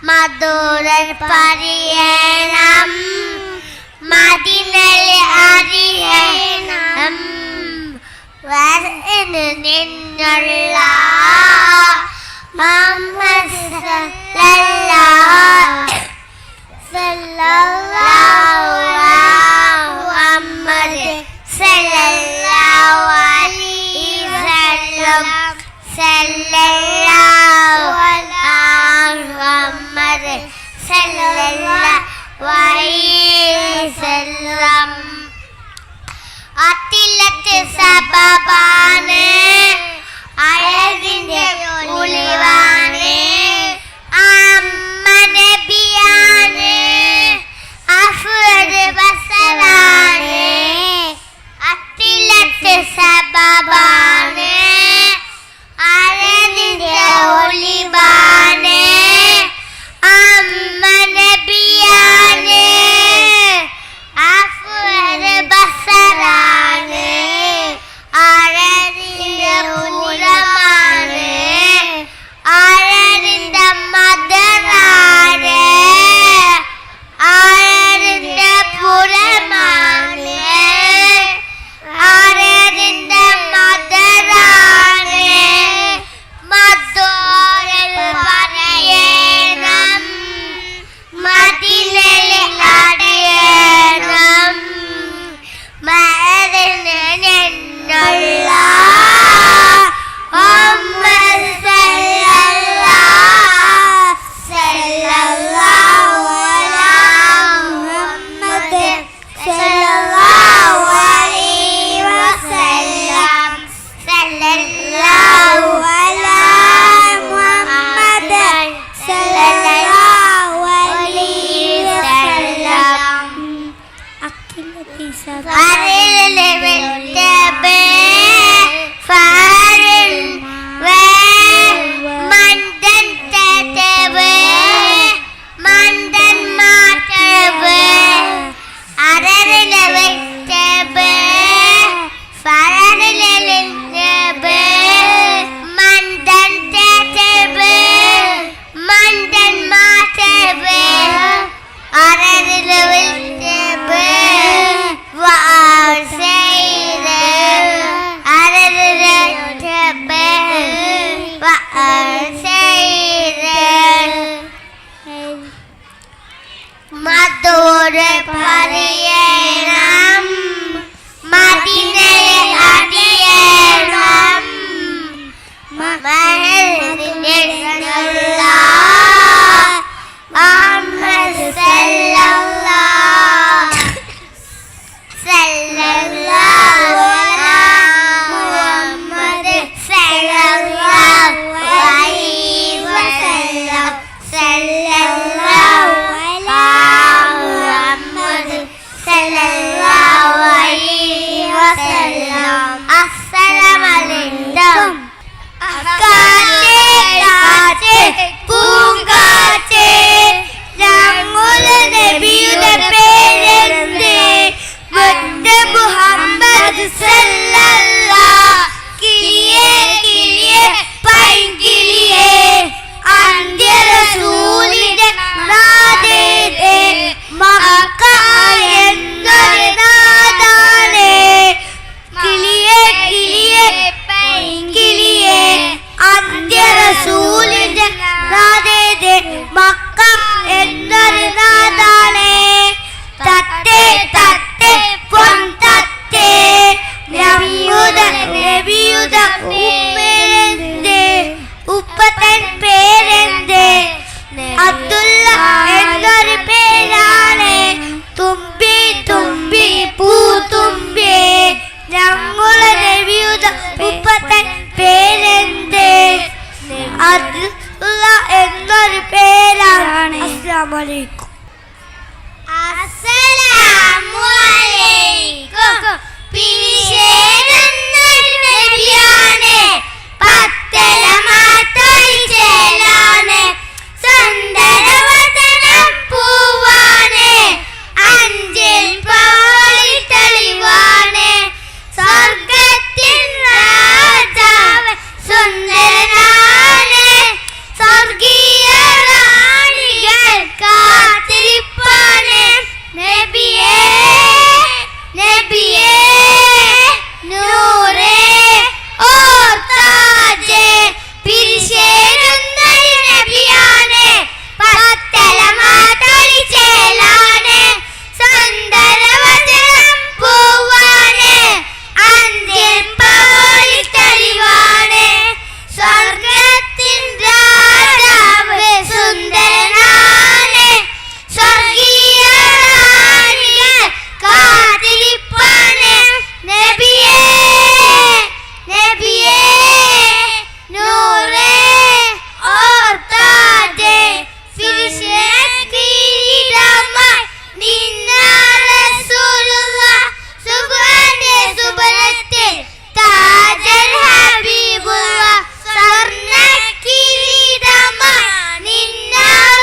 മധുര പരിയണം മദീനയിലെ അതിയണം നിന്നുള്ള മുഹമ്മദ് സല്ലല്ലാഹു അലൈഹി വസല്ലം അതിലത്തെ സബബാണ് അഴകിന്റെ ഒളിവാണ് അമ്മ നബിയാണ് അഫ്റദ് ബസറാണ് അതിലത്തെ സബബാണ് അഴകിന്റെ ഒളിവാണ് അമ്മ നബിയാണ് അഫ്റദ് ബസറാണ് അഴകിന്റെ ഉലമാണ് അഴകിന്റെ മദറാണ് അഴകിന്റെ പുരമാണ് അഴകിന്റെ മദറാണ് മധുരൽ പറയണം മദീനയിലെ അടിയണം മദീനയിൽ നിന്നുള്ള മുഹമ്മദ് സല്ലല്ലാഹു അലൈഹി വസല്ലം സല്ലല്ലാഹു അലാ മുഹമ്മദ് സല്ലല്ലാഹു അലൈഹി വസല്ലം അഖിലത്തെ സബബ ഫാരൻ മന്ദൻ തതബ മന്ദൻ മാതബ അരരല വതബ ഫാരൻ ലലബ മന്ദൻ തതബ മന്ദൻ മാതബ അരരല വതബ വഅസൈദ അരരല വതബ വഅസൈദ മധുര പരിയണം മദീനയിലെ അതിയണം മഹദിനയുള്ള മുഹമ്മദ് സല്ലല്ലാഹു അലാ മുഹമ്മദ് സല്ലല്ലാഹു അലൈഹി വസല്ലം സല്ലല്ലാഹു അലാ മുഹമ്മദ് സല്ലല്ലാഹു അലൈഹി വസല്ലം അസ്സലാമു അലൈക്കും. കാറ്റേ പൂങ്കാറ്റേ ഞങ്ങളുടെ നബിയുടെ പേരെന്ത് മുത്ത് മുഹമ്മദ് സല്ലല്ലാഹു കിളിയേ കിളിയേ പൈങ്കിളിയേ അന്ത്യ റസൂലി അസ്സലാമു അലൈക്കും. അസ്സലാമു നബിയാണ് പത്തല മാതൊഴിച്ചേലാണ് സുന്ദരവദനം പൂവാണ് അഞ്ചിൽ പോളി തെളിവാണ് സ്വർഗത്തിൻ രാജാവ് സുന്ദരനാണ് സ്വർഗീയ റാണികൾ കാത്തിരിപ്പാണ് നബിയേ നബിയേ നൂറേ ഓ താജേ പിരിശേരുന്ന നബിയാണ് പത്തല മാതൊഴിച്ചേലാണ് സുന്ദരവദനം പൂവാണ് അഞ്ചിൽ പോളി തെളിവാണ് സ്വർഗത്തിൻ രാജാവ് സുന്ദരനാണ് സ്വർഗീയ റാണികൾ കാത്തിരിപ്പാണ് നബിയേ നബിയേ നൂറേ ഓർത്താജേ ഫിരിശക്കിരീടമായി നിന്ന റസൂലുള്ളാഹ് സുബ്ഹാന്റെ സുബ്ഹാനത്തിൽ താജൽ ഹബീബുള്ളാഹ് സ്വർണ്ണക്കിരീടമായി നിന്ന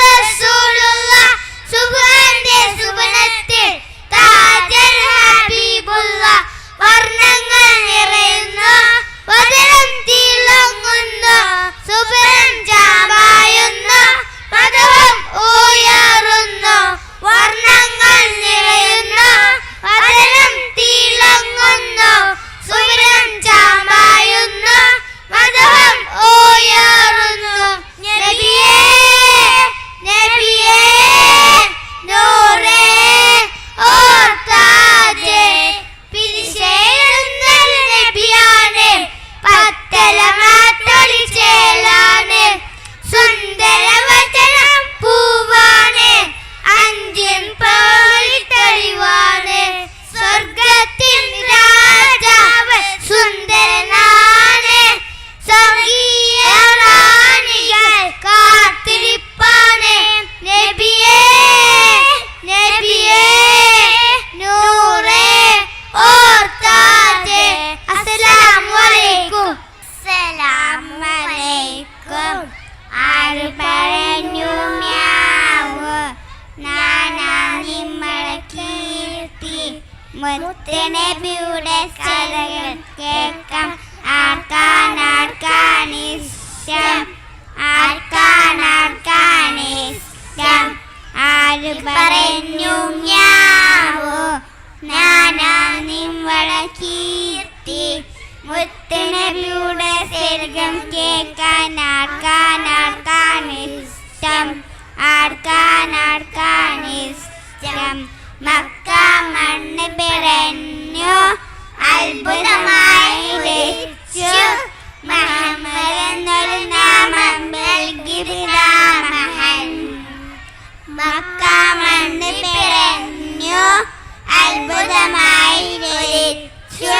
റസൂലുള്ളാഹ് സുബ്ഹാന്റെ സുബ്ഹാനത്തിൽ താജൽ ഹബീബുള്ളാഹ് വർണ്ണങ്ങൾ നിറയുന്നു വദനം തിളങ്ങുന്നു സുബരം ചാപായുന്നു മധുരം ഉയരുന്നു വർണ്ണങ്ങൾ നിറയുന്നു വദനം തിളങ്ങുന്നു സുബരം ചാപായുന്നു മധുരം ഉയരുന്നു നബിയേ നബിയേ നൂറേ ഓർത്താജേ പിരിശേരുന്ന നബിയാണ് പത്തല മാതൊഴിച്ചേലാണ് സുന്ദരവദനം പൂവാണ് അഞ്ചിൻ പോളി തെളിവാണ് സ്വർഗത്തിൻ രാജാവ് സുന്ദരനാണ് സ്വർഗീയ റാണികൾ കാത്തിരിപ്പാണ് നബിയേ നബിയേ നൂറേ ഓർത്താജേ അസ്സലാമു അലൈക്കും അസ്സലാമു അലൈക്കും ആര് പറഞ്ഞു മ്യാവ് നാനാ നിമ്മളെ കീർത്തി മുത്തുനബിയുടെ സ്ഥലങ്ങൾ കേൾക്കാം ആർക്കാനിഷ്ടം ആർക്കാനിഷ്ടം ആര് പറഞ്ഞു മ്യാവ് നാനാ നിമ്മളെ കീർത്തി മുത്തുനബിയുടെ സ്വർഗം കേൾക്കാൻ ആർക്കാനിഷ്ടം ആർക്കാനിഷ്ടം മക്ക മണ്ണ് പിറന്നു അത്ഭുതമായി രചിച്ചു മുഹമ്മദ് എന്നൊരു നാമം നൽകി പിതാമഹൻ മക്ക മണ്ണ് പിറന്നു അത്ഭുതമായി രചിച്ചു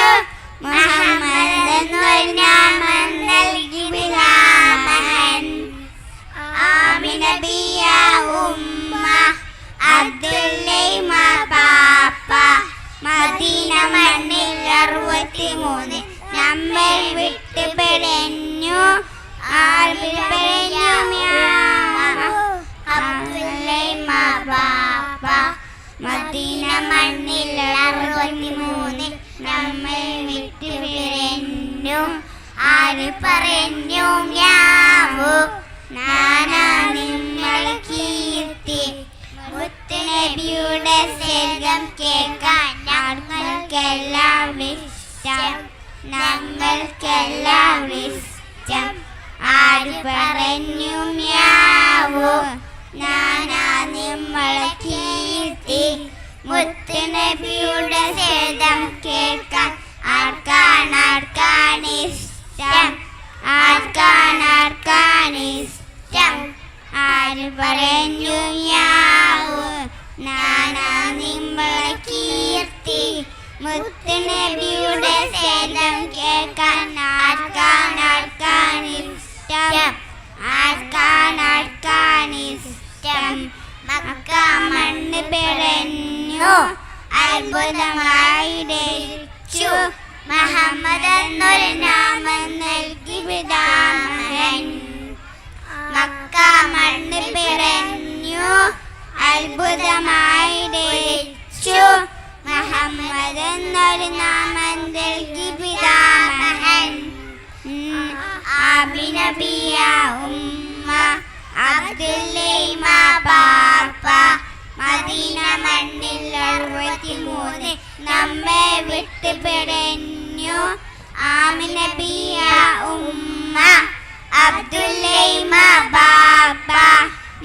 മുഹമ്മദ് എന്നൊരു നാമം നൽകി പിതാമഹൻ ആമിന ബിയ ഉമ്മ അബ്ദുല്ലൈമ പാപ്പ മദീന മണ്ണിൽ 63 നമ്മൾ വിട്ട് പിഴഞ്ഞു അബ്ദുല്ലൈമ പാപ്പ മദീന മണ്ണിൽ 63 നമ്മൾ വിട്ട് പിഴഞ്ഞു ആര് പറഞ്ഞു മ്യാവു നാനാ നിങ്ങളെ കീർത്തി മുത്തുനബിയുടെ സ്വർഗം കേൾക്കാൻ ഞങ്ങൾക്കെല്ലാം ഇഷ്ടം ഞങ്ങൾക്കെല്ലാം ഇഷ്ടം ആര് പറഞ്ഞു മ്യാവു നാനാ നിങ്ങളെ കീർത്തി മുത്തുനബിയുടെ സ്വർഗം കേൾക്കാൻ ആർക്കാണിഷ്ടം ആർക്കാണിഷ്ടം ആര് പറഞ്ഞു യാവു നാനാ നിമ്മളെ കീർത്തി മുത്തുനബിയുടെ സ്വർഗം കേൾക്കാൻ ആർക്കാണിഷ്ടം ആർക്കാണിഷ്ടം അത്ഭുതമായി ധരിച്ചു. മുഹമ്മദ് എന്നൊരു നാമം നൽകി പിതാമഹൻ. മക്ക മണ്ണ് പിറഞ്ഞു അത്ഭുതമായി ധരിച്ചു. മുഹമ്മദ് എന്നൊരു നാമം നൽകി പിതാമഹൻ. ആബിനബിയ ഉമ്മ അബ്ദുല്ലൈമ പാപ്പ മദീന മണ്ണിൽ 63 നമ്മെ വിട്ട് പിടഞ്ഞു. ആമിനബിയ ഉമ്മ അബ്ദുല്ലൈമ പാപ്പ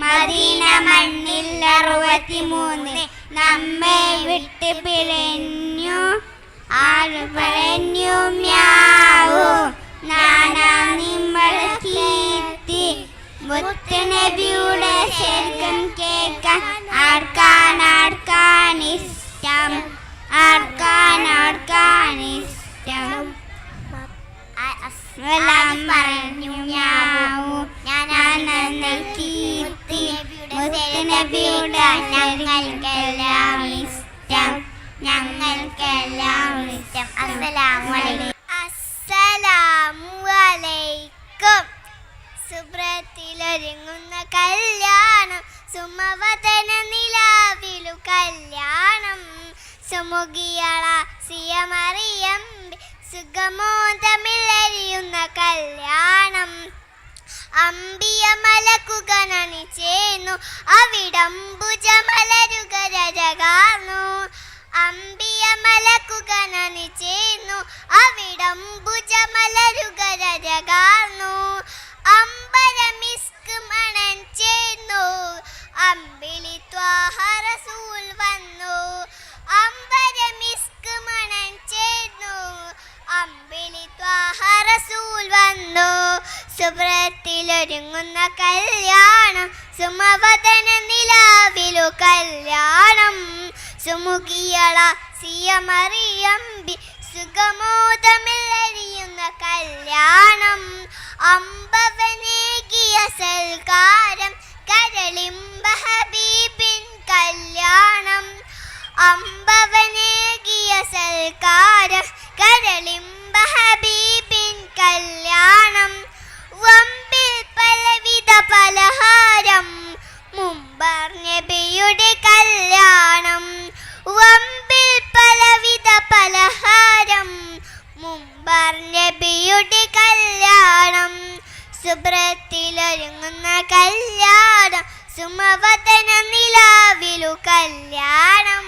മദീന മണ്ണിൽ 63 നമ്മെ വിട്ട് പിടഞ്ഞു. ആര് പറഞ്ഞു മ്യാവൂ നാനാ നിമ്മൾ കീർത്തി. മുത്തുനബിയുടെ ശരിക്കും കേൾക്കാൻ ആർക്കാണ് ഇഷ്ടം, ആർക്കാണ് ഇഷ്ടം. പറഞ്ഞു മ്യാവൂ ഞാനാണ് കീർത്തി. മുത്തുനബിയുടെ ഞങ്ങൾക്കെല്ലാം ഇഷ്ടം, ഞങ്ങൾക്കെല്ലാം ഇഷ്ടം. അസ്സലാമു അലൈക്കും. അസ്സലാമു അലൈക്കും. സുബ്രത്തിലൊരുങ്ങുന്ന കല്യാണം, സുമവതന നിലാവിലു കല്യാണം. സുമുഖിയള സിയമറിയം സുഗമോദമില്ലെരിയുന്ന കല്യാണം. അമ്പിയ മലക്കുഗണനി ചേർന്നു അവിടംബുജമലരുക രജകാർന്നു. അമ്പിയ മലക്കുഗണനി ചേർന്നു അവിടംബുജമലരുക രജകാർന്നു. അമ്പരമിസ്ക് മണൻ ചേർന്നു അമ്പിളി ത്വാഹ റസൂൽ വന്നു. അമ്പരമിസ്ക് മണൻ ചേർന്നു അമ്പിളി ത്വാഹ റസൂൽ വന്നു. സുബ്രത്തിലൊരുങ്ങുന്ന കല്യാണം, സുമവതന നിലാവിലു കല്യാണം. സുമുഖിയള സിയമറിയമ്പി സുഗമോദമില്ലെരിയുന്ന കല്യാണം. അമ്പവനേകിയ സൽക്കാരം കരളിമ്പ ഹബീബിൻ കല്യാണം. അമ്പവനേകിയ സൽക്കാരം കരളിമ്പ ഹബീബിൻ കല്യാണം. വമ്പിൽ പലവിധ പലഹാരം മുമ്പർ നബിയുടെ കല്യാണം. വമ്പിൽ പലവിധ പലഹാരം മുമ്പർ നബിയുടെ കല്യാണം. സുബ്രത്തിലൊരുങ്ങുന്ന കല്യാണം, സുമവതന നിലാവിലു കല്യാണം.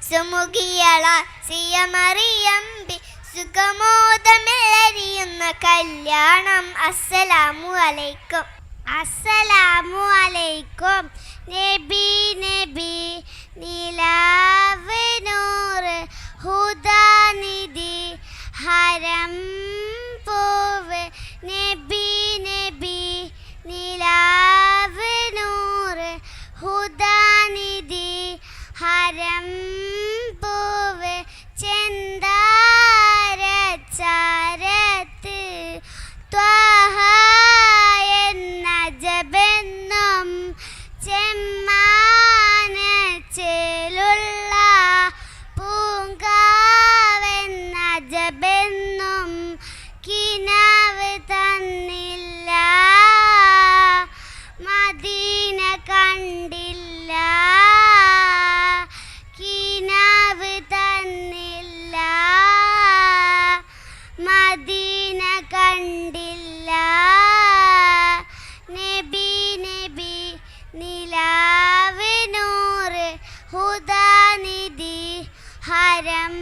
സുമുഖിയള സിയമറിയമ്പി സുഗമോദമെറിയുന്ന കല്യാണം. അസ്സലാമു അലൈക്കും. അസ്സലാമു അലൈക്കും. നബി നബി നിലാവ് നൂറ് ഹുദാനിധി ഹരം പൂവ്. നബി നബി നിലാവ് നൂറ് ഹുദാനിധി ഹരം പൂവ്. ചെന്താരച്ചാരത്ത് ത്വാഹ എന്ന ജബെന്നും ചെമ്മാന ചേലുള്ള പൂങ്കാവെന്ന ജബെന്നും കിനാവ് തന്നില്ല, മദീന കണ്ടില്ല. കിനാവ് തന്നില്ല, മദീന കണ്ടില്ല. നബി നബി നിലാവ് നൂറ് ഹുദാനിധി ഹരം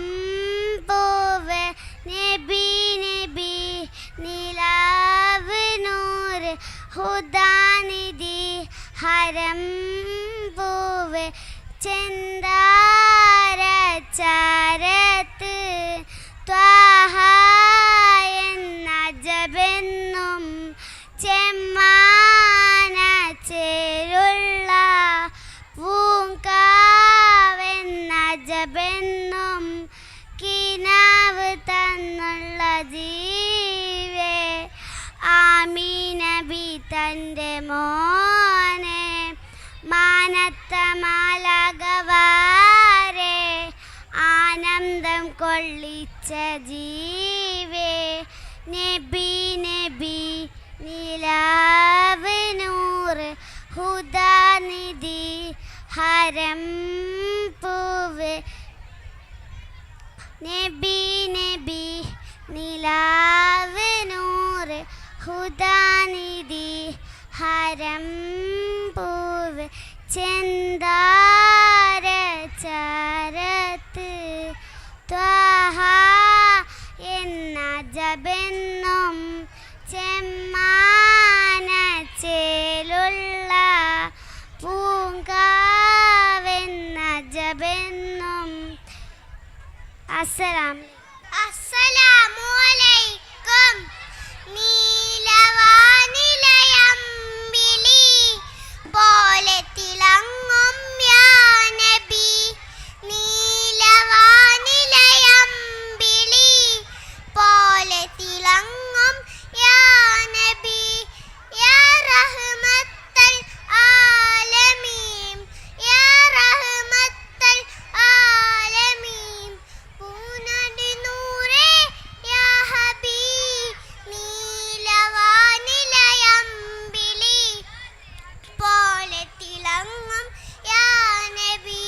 പൂവ്. നബി നബി നിലാവ് നൂറ് ഹുദാനിധി ഹരം പൂവ്. ചെന്താരച്ചാരത്ത് ത്വാഹ എന്ന ജബെന്നും ചെമ്മാന ചേലുള്ള പൂങ്കാവെന്ന ജബെന്നും കിനാവ് തന്നുള്ള ജീവേ. ആമീനബി തൻ്റെ മോനെ മാനത്ത മാലാകവാ പൊള്ളിച്ച ജീവേ നബി നബി നിലാവ് നൂറ് ഹുദാനിധി ഹരം പൂവ് നബി നബി നിലാവ് നൂറ് ഹുദാനിധി ഹരം പൂവ് ചെന്താര ചരത്ത് ത്വഹ എന്ന ജബെന്നും ചെമ്മാന ചേലുള്ള പൂങ്കാവെന്ന ജബെന്നും. അസ്സലാമലൈക്കും. നീലവാനിലയമ്പിളി പോലെ തിളങ്ങും യാ നബി. നീലവാനിലയമ്പിളി പോലെ തിളങ്ങും യാ നബി. യാ റഹ്മത്തൽ ആലമീൻ യാ റഹ്മത്തൽ ആലമീൻ. പൂനടി നൂറേ യാ ഹബീബ്. നീലവാനിലയമ്പിളി പോലെ തിളങ്ങും യാ നബി.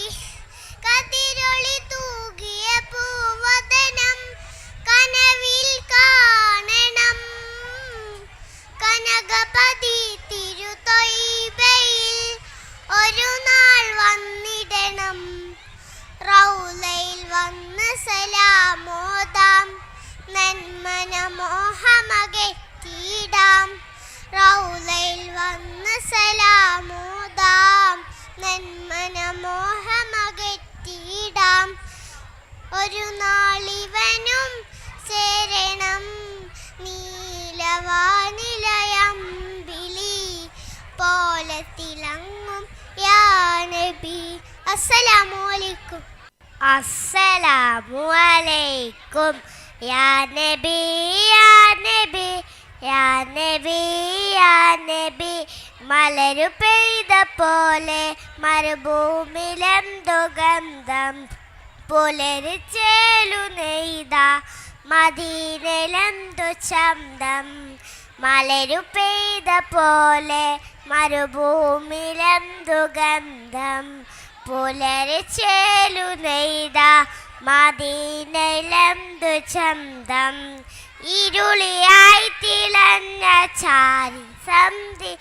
കതിരൊളി തൂകിയ പൂവദനം കനവിൽ കാണണം. കനകപതി തിരുതൊയ്ബയിൽ ഒരു നാൾ വന്നിടണം. റൗലയിൽ വന്ന് സലാമോദാം നന്മന മോഹമകറ്റിടാം. റൗലയിൽ വന്ന് സലാമോദാം നന്മന മോഹമകറ്റിടാം. ഒരു നാളിവനും ചേരണം നീലവാനിലയമ്പിളി പോലെ തിളങ്ങും യാ നബി. അസ്സലാമലൈക്കും. അസ്സലാമലൈക്കും യാ നബി യാ നബി യാ നബി യാ നബി. മലരു പെയ്ത പോലെ മരുഭൂമിലെന്തു ഗന്ധം പുലരിച്ചേലു നെയ്ത മദീനയിലെന്തു ചന്തം. മലരു പെയ്ത പോലെ മരുഭൂമിലെന്തു ഗന്ധം പുലരിച്ചേലു നെയ്ത മദീനയിലെന്തു ചന്തം. ഇരുളിയായി തിളഞ്ഞ ചാരി സന്ധി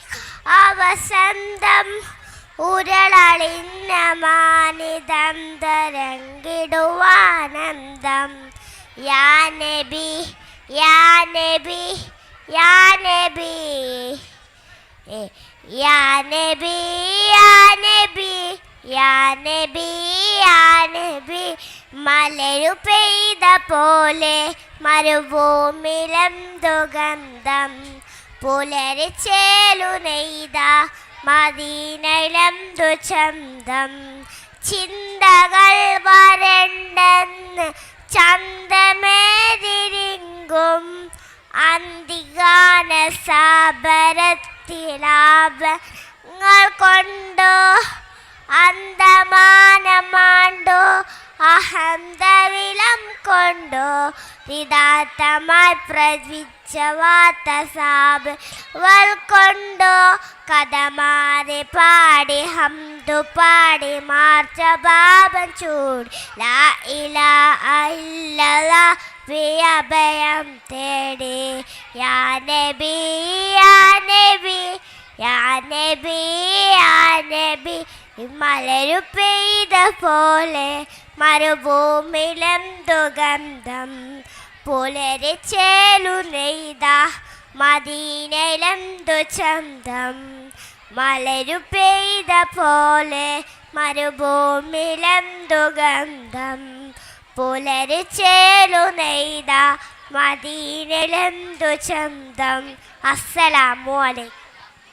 അവസന്തം ഉരളളിഞ്ഞ മാനിതം തരങ്കിടുവാനന്ദം. യാ നബി യാ നബി യാ നബി യാ നബി യാ നബി യാ നബി യാ നബി. മലരു പെയ്ത പോലെ മരുഭൂമിലെന്തു ഗന്ധം പുലരിച്ചേലു നെയ്ത മദീനയിലെന്തു ചന്തം. ചിന്തകൾ വരണ്ടെന്ന് ചന്തമേതിരിങ്കും അന്തികാന സാബരത്തിലാഭങ്ങൾ കൊണ്ടോ അന്തമാനമാണ്ടോ അഹന്തവിലം കൊണ്ടോ വിദാത്തമായി പ്രജിച്ചവാത്ത സാബ് വൽ കൊണ്ടോ കഥമാറി പാടി ഹംദു പാടി മാർച്ച ബാബൻ ചൂടി ലാ ഇലാഹ ഇല്ലല്ലാഹ് അഭയം തേടി. യാ നബി യാ നബി യാ നബി യാ നബി. മലരു പെയ്ത പോലെ മരുഭൂമിലെന്തു ഗന്ധം പുലരിച്ചേലു നെയ്ത മദീനയിലെന്തു ചന്തം. മലരു പെയ്ത പോലെ മരുഭൂമിലെന്തു ഗന്ധം പുലരിച്ചേലു നെയ്ത മദീനയിലെന്തു ചന്തം. അസ്സലാമലൈക്കും.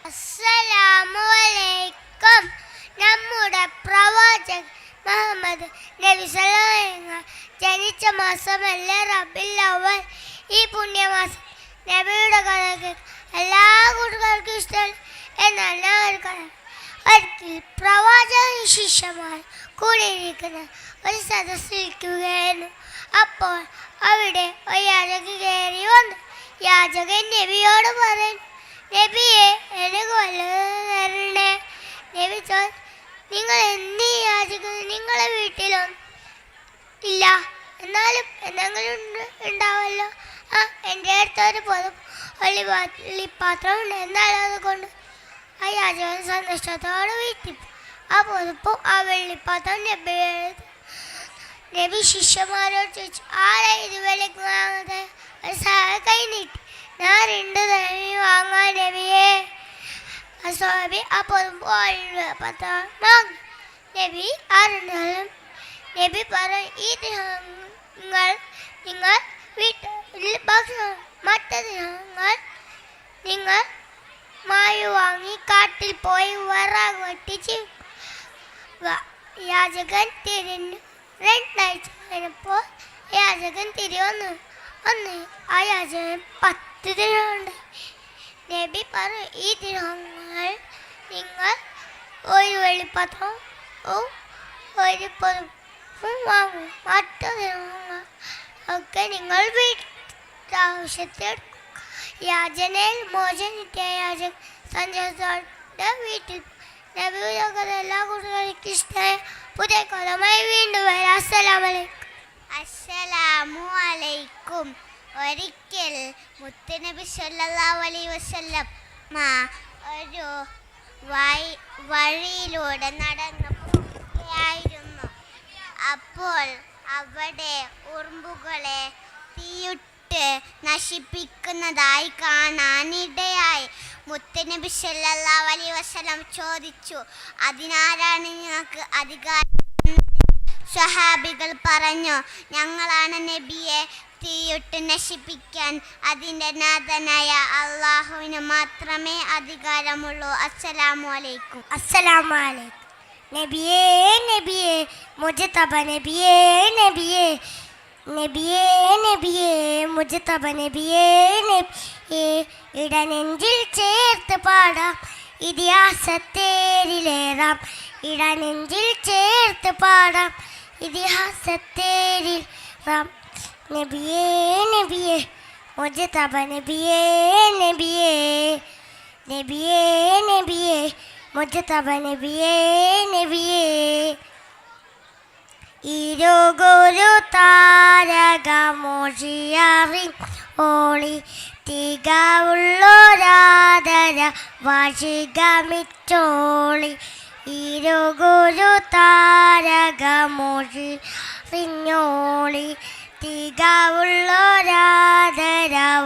അസ്സലാമലൈക്കും. നമ്മുടെ പ്രവാചകൻ മുഹമ്മദ് നബി സല്ലല്ലാഹു അലൈഹി വസല്ലം ജനിച്ച മാസമല്ലേ റബീഉൽ അവ്വൽ. ഈ പുണ്യമാസം നബിയുടെ കഥ എല്ലാ കൂട്ടുകാർക്കും ഇഷ്ടമാണ്. എന്നാൽ ഞാൻ ഒരിക്കൽ പ്രവാചക ശിഷ്യന്മാർ കൂടിയിരിക്കുന്ന ഒരു സദസ്സിരിക്കുകയായിരുന്നു. അപ്പോൾ അവിടെ ഒരു യാചകൻ കയറി വന്നു. യാചകൻ നബിയോട് പറഞ്ഞു, നബിയെ, എനിക്ക് വല്ലതും തരണേ. നബി ചോദിച്ചു, നിങ്ങൾ എന്ത് യാചിക്കുന്നു? നിങ്ങളെ വീട്ടിലൊന്നും ഇല്ല, എന്നാലും എന്തെങ്കിലും ഉണ്ടാവല്ലോ. എൻ്റെ അടുത്തൊരു വെള്ളിപ്പാത്രം ഉണ്ട്, എന്നാലും അതുകൊണ്ട് ആ യാചകൻ സന്തോഷത്തോടെ വീട്ടിൽ. ആ പുതുപ്പും ആ വെള്ളിപ്പാത്രം നബി ശിഷ്യന്മാരോട് ചോദിച്ചു, ആരാ ഇത് വിലക്ക് വാങ്ങുന്നത്? ഒരു സഹായം കൈ നീട്ടി. ഞാൻ 2 ദിർഹം വാങ്ങാൻ നബിയെ. അസ്വാബി ആ പുതുപ്പ് പത്രം വാങ്ങി. നബി ആ 2 ദിർഹം. നബി പറഞ്ഞു, ഈ ദിർഹങ്ങൾ നിങ്ങൾ വീട്ടിൽ ഭക്ഷണം, മറ്റു ദിർഹങ്ങൾ നിങ്ങൾ മായി വാങ്ങി കാട്ടിൽ പോയി വിറക് വെട്ടിച്ച്. യാചകൻ തിരിഞ്ഞു. 2 ആഴ്ച കഴിഞ്ഞപ്പോൾ യാചകൻ തിരികെ വന്നു. ആ യാചകൻ 10 ദിർഹമുണ്ട്. നബി പറഞ്ഞു, ഈ ദിർഹങ്ങൾ നിങ്ങൾ ഒരു വെള്ളിപ്പാത്രവും ഒരു പുതുപ്പും വാങ്ങും, മറ്റു ദിർഹങ്ങൾ ഒക്കെ നിങ്ങൾ വീട്ടാവശ്യത്തിൽ. യാചനയിൽ മോചനിട്ടിയ യാചകൻ സന്തോഷത്തോടെ വീട്ടിൽ. നബി എല്ലാ കുട്ടികൾക്കും ഇഷ്ടമായ പുതിയ കൊലമായി വീണ്ടും വരാം. അസ്സലാമു അലൈക്കും. ഒരിക്കൽ മുത്തുനബി സല്ലല്ലാഹു അലൈഹി വസല്ലം ഒരു വഴിയിലൂടെ നടന്നു പോവുകയായിരുന്നു. അപ്പോൾ അവിടെ ഉറുമ്പുകളെ തീയിട്ട് നശിപ്പിക്കുന്നതായി കാണാനിടയായി. മുത്തുനബി സല്ലല്ലാഹു അലൈഹി വസല്ലം ചോദിച്ചു, അതിനാരാണ് നിങ്ങൾക്ക് അധികാരം? സ്വഹാബികൾ പറഞ്ഞു, ഞങ്ങളാണ് നബിയെ തീയിട്ട് നശിപ്പിക്കാൻ. അതിൻ്റെ നാഥനായ അള്ളാഹുവിന് മാത്രമേ അധികാരമുള്ളൂ. അസ്സലാമു അലൈക്കും. अस्सलाम वालेकुम। नबिये नबिये मुजतबा नबिये नबिये നബിയേ നബിയേ മുജ്തബ നബിയേ നബിയേ ഇടനെഞ്ചിൽ ചേർത്ത് പാടാം ഇതിഹാസത്തേരിലേറാം. ഇടനെഞ്ചിൽ ചേർത്ത് പാടാം ഇതിഹാസത്തേരിലേറാം. നബിയേ നബിയേ മുജ്തബ നബിയേ നബിയേ നബിയേ നബിയേ മുജ്തബ നബിയേ നബിയേ. ഇരുഗുരു താരകമോഷിയറി ഓളി തികവുള്ളൊരാദര വാർഷികമിറ്റോളി. ഇരുഗുരു താരകമോഷിറിഞ്ഞോളി തികവുള്ളൊരാദര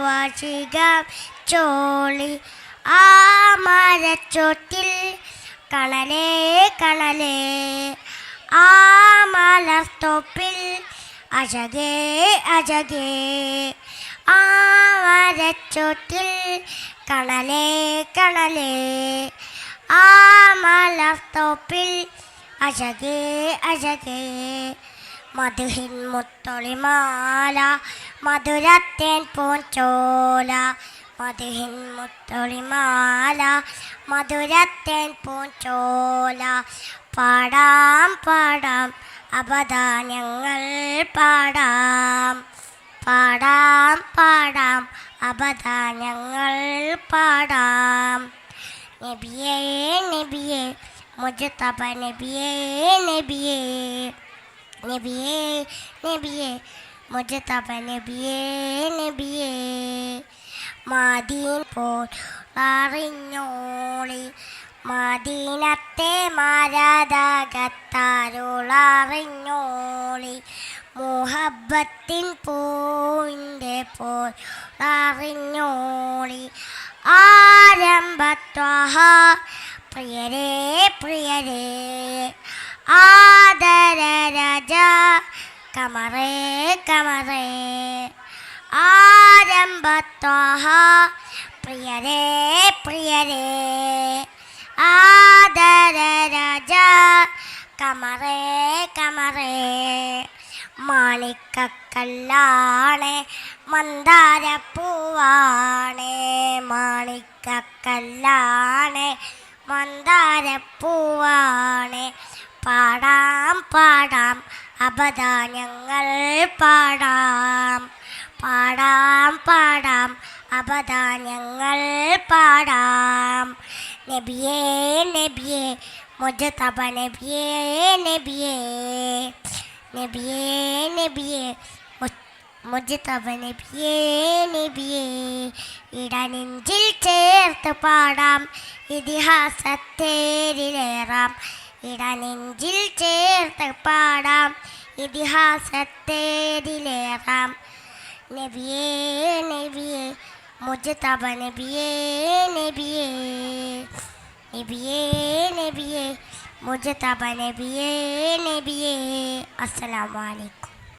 വാർഷികമിറ്റോളി. ആ മരച്ചോട്ടിൽ കളലേ കളലേ ആ മലർത്തോപ്പിൽ അഴകേ അഴകേ. ആ മരച്ചോട്ടിൽ കണലേ കണലേ ആ മലർത്തോപ്പിൽ അഴകേ അഴകേ. മധുഹിൻ മുത്തൊളിമാല മധുരത്തേൻ പൂഞ്ചോല. മധുഹിൻ മുത്തൊളിമാല മധുരത്തേൻ പൂഞ്ചോല. പാടാം പാടാം അബദാ ഞങ്ങൾ പാടാം. പാടാം പാടാം അബദാ ഞങ്ങൾ പാടാം. നബിയേ നബിയേ മുജ്തബ നബിയേ നബിയേ നബിയേ നബിയേ മുജ്തബ നബിയേ നബിയേ. മദീന പോൽ അറിഞ്ഞോളി മദീനത്തെ മരതകത്താരുളറിഞ്ഞോളി. മുഹബത്തിൻ പൂവിൻ്റെ പോൽ അറിഞ്ഞോളി. ആരംഭത്വഹ പ്രിയരേ പ്രിയരേ ആദരരജ കമറേ കമറേ. ആരംഭത്വഹ പ്രിയരേ പ്രിയരേ ആദരരജ കമറേ കമറേ. മാണിക്കക്കല്ലാണ് മന്ദാരപ്പൂവാണ്. മാണിക്കക്കല്ലാണ് മന്ദാരപ്പൂവാണ്. പാടാം പാടാം അബദാ ഞങ്ങൾ പാടാം പാടാം പാടാം അബദാ ഞങ്ങൾ പാടാം നബിയേ നബിയേ മുജ്തബ നബിയേ നബിയേ നബിയേ നബിയേ മുജ്തബ നബിയേ നബിയേ ഇടനെഞ്ചിൽ ചേർത്ത് പാടാം ഇതിഹാസത്തേരിലേറാം ഇടനെഞ്ചിൽ ചേർത്ത് പാടാം ഇതിഹാസത്തേരിലേറാം നബിയേ നബിയേ മുജ്തബ നബിയേ നബിയേ നബിയേ നബിയേ മുജ്തബ നബിയേ നബിയേ അസ്സലാമു അലൈക്കും